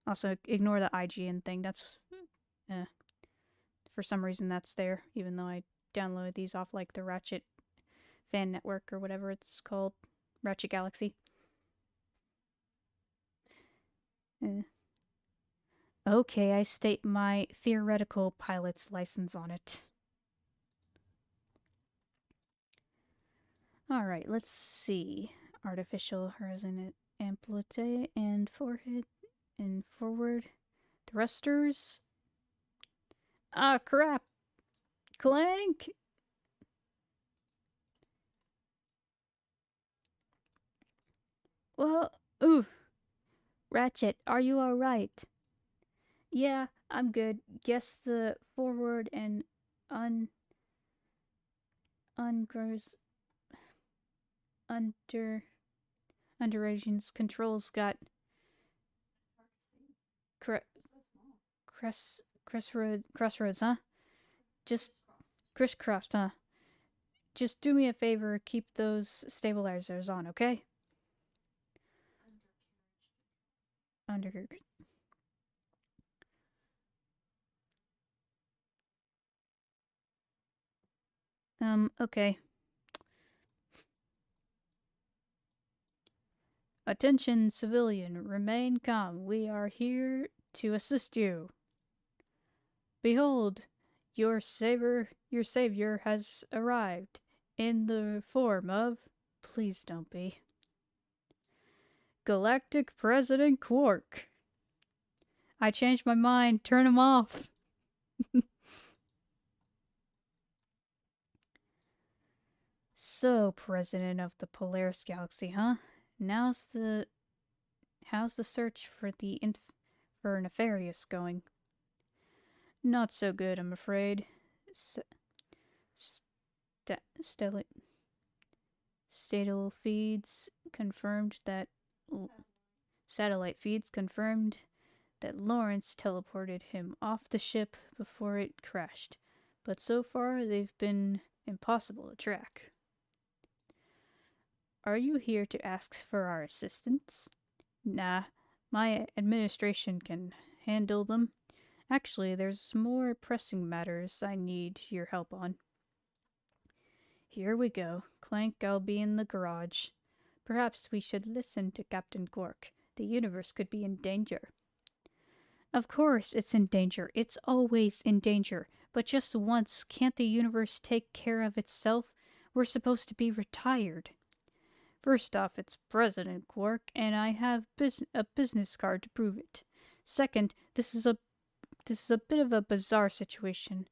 Also, ignore the IGN thing. That's, for some reason that's there, even though I downloaded these off, like, the Ratchet fan network or whatever it's called. Ratchet Galaxy. Okay, I state my theoretical pilot's license on it. Alright, let's see. Artificial horizon amplitude and forehead and forward thrusters. Ah, crap! Clank! Well, ooh. Ratchet, are you alright? Yeah, I'm good. Guess the forward and underrations controls got crossroads, huh? Just crisscrossed, huh? Just do me a favor, keep those stabilizers on, okay? Undercarriage. Okay. Attention, civilian, remain calm. We are here to assist you. Behold, your savior has arrived in the form of, please don't be, Galactic President Quark. I changed my mind. Turn him off. So, President of the Polaris Galaxy, huh? How's the search for for Nefarious going? Not so good, I'm afraid. Statal feeds confirmed that Satellite feeds confirmed that Lawrence teleported him off the ship before it crashed, but so far they've been impossible to track. Are you here to ask for our assistance? Nah, my administration can handle them. Actually, there's more pressing matters I need your help on. Here we go. Clank, I'll be in the garage. Perhaps we should listen to Captain Quark. The universe could be in danger. Of course it's in danger. It's always in danger. But just once, can't the universe take care of itself? We're supposed to be retired. First off, it's President Quark, and I have a business card to prove it. Second, this is a bit of a bizarre situation.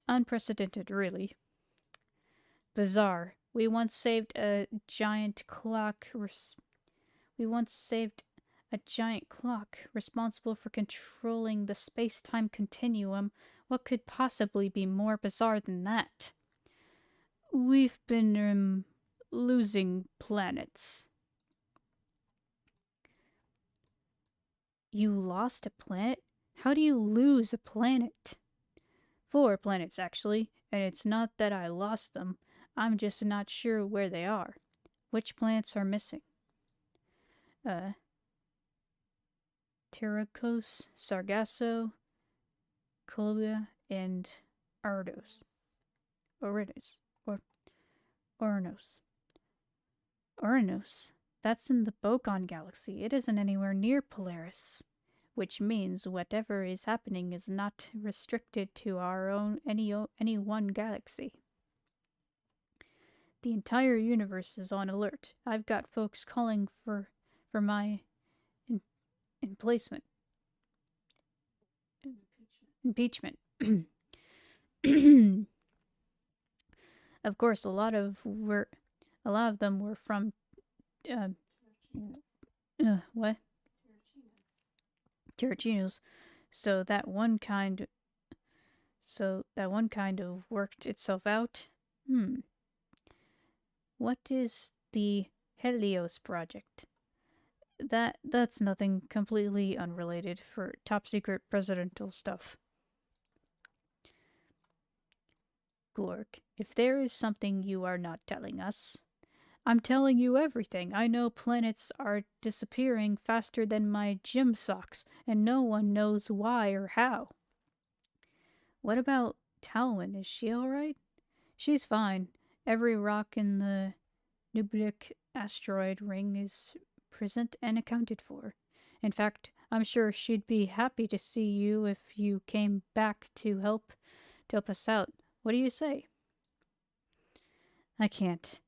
Unprecedented, really. Bizarre. We once saved a giant clock responsible for controlling the space-time continuum. What could possibly be more bizarre than that? We've been, losing planets. You lost a planet? How do you lose a planet? 4 planets, actually, and it's not that I lost them. I'm just not sure where they are. Which planets are missing? Terracos, Sargasso, Columbia, and Ardos. Oranos. Oranos? That's in the Bocon galaxy. It isn't anywhere near Polaris. Which means whatever is happening is not restricted to any one galaxy. The entire universe is on alert. I've got folks calling for my emplacement. Impeachment. Of course, a lot of them were from what? Terrachinos. So that one kind of worked itself out. What is the Helios project? That's nothing, completely unrelated, for top secret presidential stuff. Gork, if there is something you are not telling us, I'm telling you everything. I know planets are disappearing faster than my gym socks, and no one knows why or how. What about Talwyn? Is she alright? She's fine. Every rock in the Nubic asteroid ring is present and accounted for. In fact, I'm sure she'd be happy to see you if you came back to help us out. What do you say? I can't.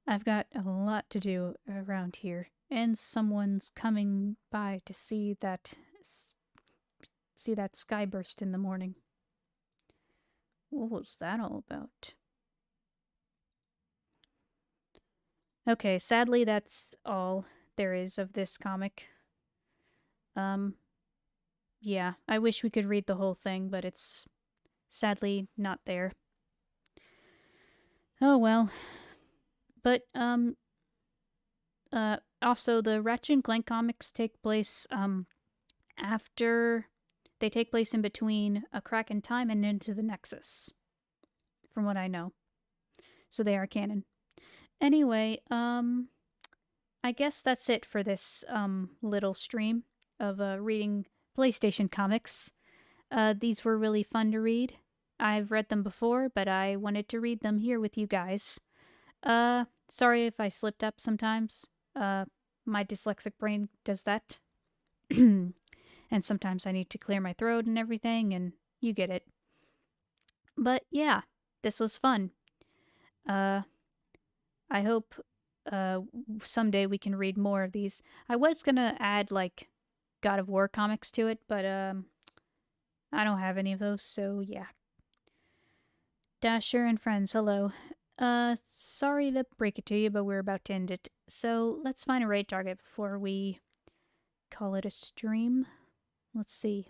I've got a lot to do around here, and someone's coming by to see that skyburst in the morning. What was that all about? Okay, sadly that's all there is of this comic. Yeah, I wish we could read the whole thing, but it's sadly not there. Oh well. But, also the Ratchet and Clank comics take place, they take place in between A Crack in Time and Into the Nexus, from what I know. So they are canon. Anyway, I guess that's it for this, little stream of, reading PlayStation comics. These were really fun to read. I've read them before, but I wanted to read them here with you guys. Sorry if I slipped up sometimes. My dyslexic brain does that. And sometimes I need to clear my throat and everything, and you get it. But yeah, this was fun. I hope, someday we can read more of these. I was gonna add, like, God of War comics to it, but, I don't have any of those, so yeah. Dasher and friends, hello. Sorry to break it to you, but we're about to end it. So let's find a raid target before we call it a stream. Let's see.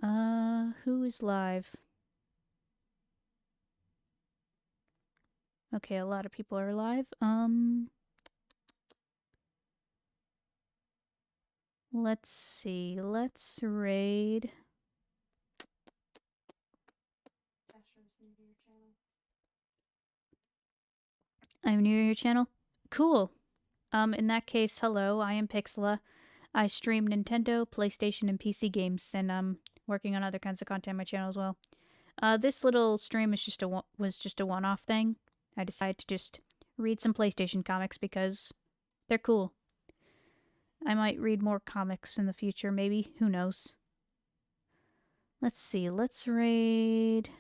Who is live? Okay, a lot of people are live. Let's see. Let's raid. I'm new to your channel. Cool. In that case, hello, I am Pixela. I stream Nintendo, PlayStation, and PC games, and I'm working on other kinds of content on my channel as well. This little stream is was just a one-off thing. I decided to just read some PlayStation comics because they're cool. I might read more comics in the future, maybe. Who knows? Let's see. Let's raid.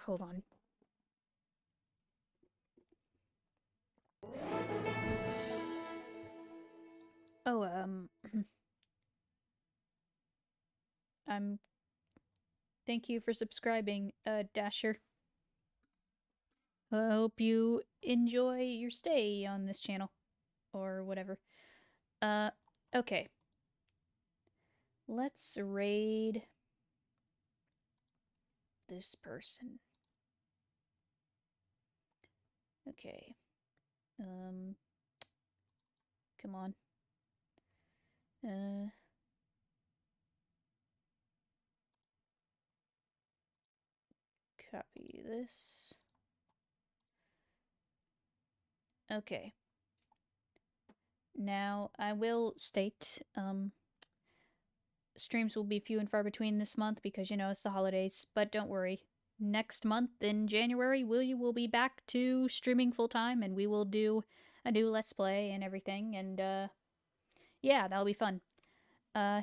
Hold on. Oh, thank you for subscribing, Dasher. I hope you enjoy your stay on this channel. Or whatever. Okay. Let's raid this person. Okay. Come on. Copy this. Okay. Now, I will state, streams will be few and far between this month because, you know, it's the holidays. But don't worry. Next month, in January, will be back to streaming full-time, and we will do a new Let's Play and everything, and, yeah, that'll be fun.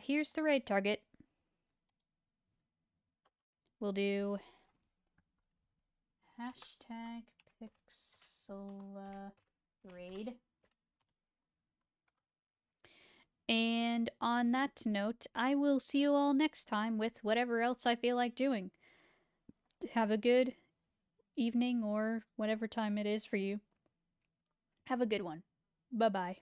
Here's the raid target. We'll do hashtag Pixela raid. And on that note, I will see you all next time with whatever else I feel like doing. Have a good evening or whatever time it is for you. Have a good one. Bye-bye.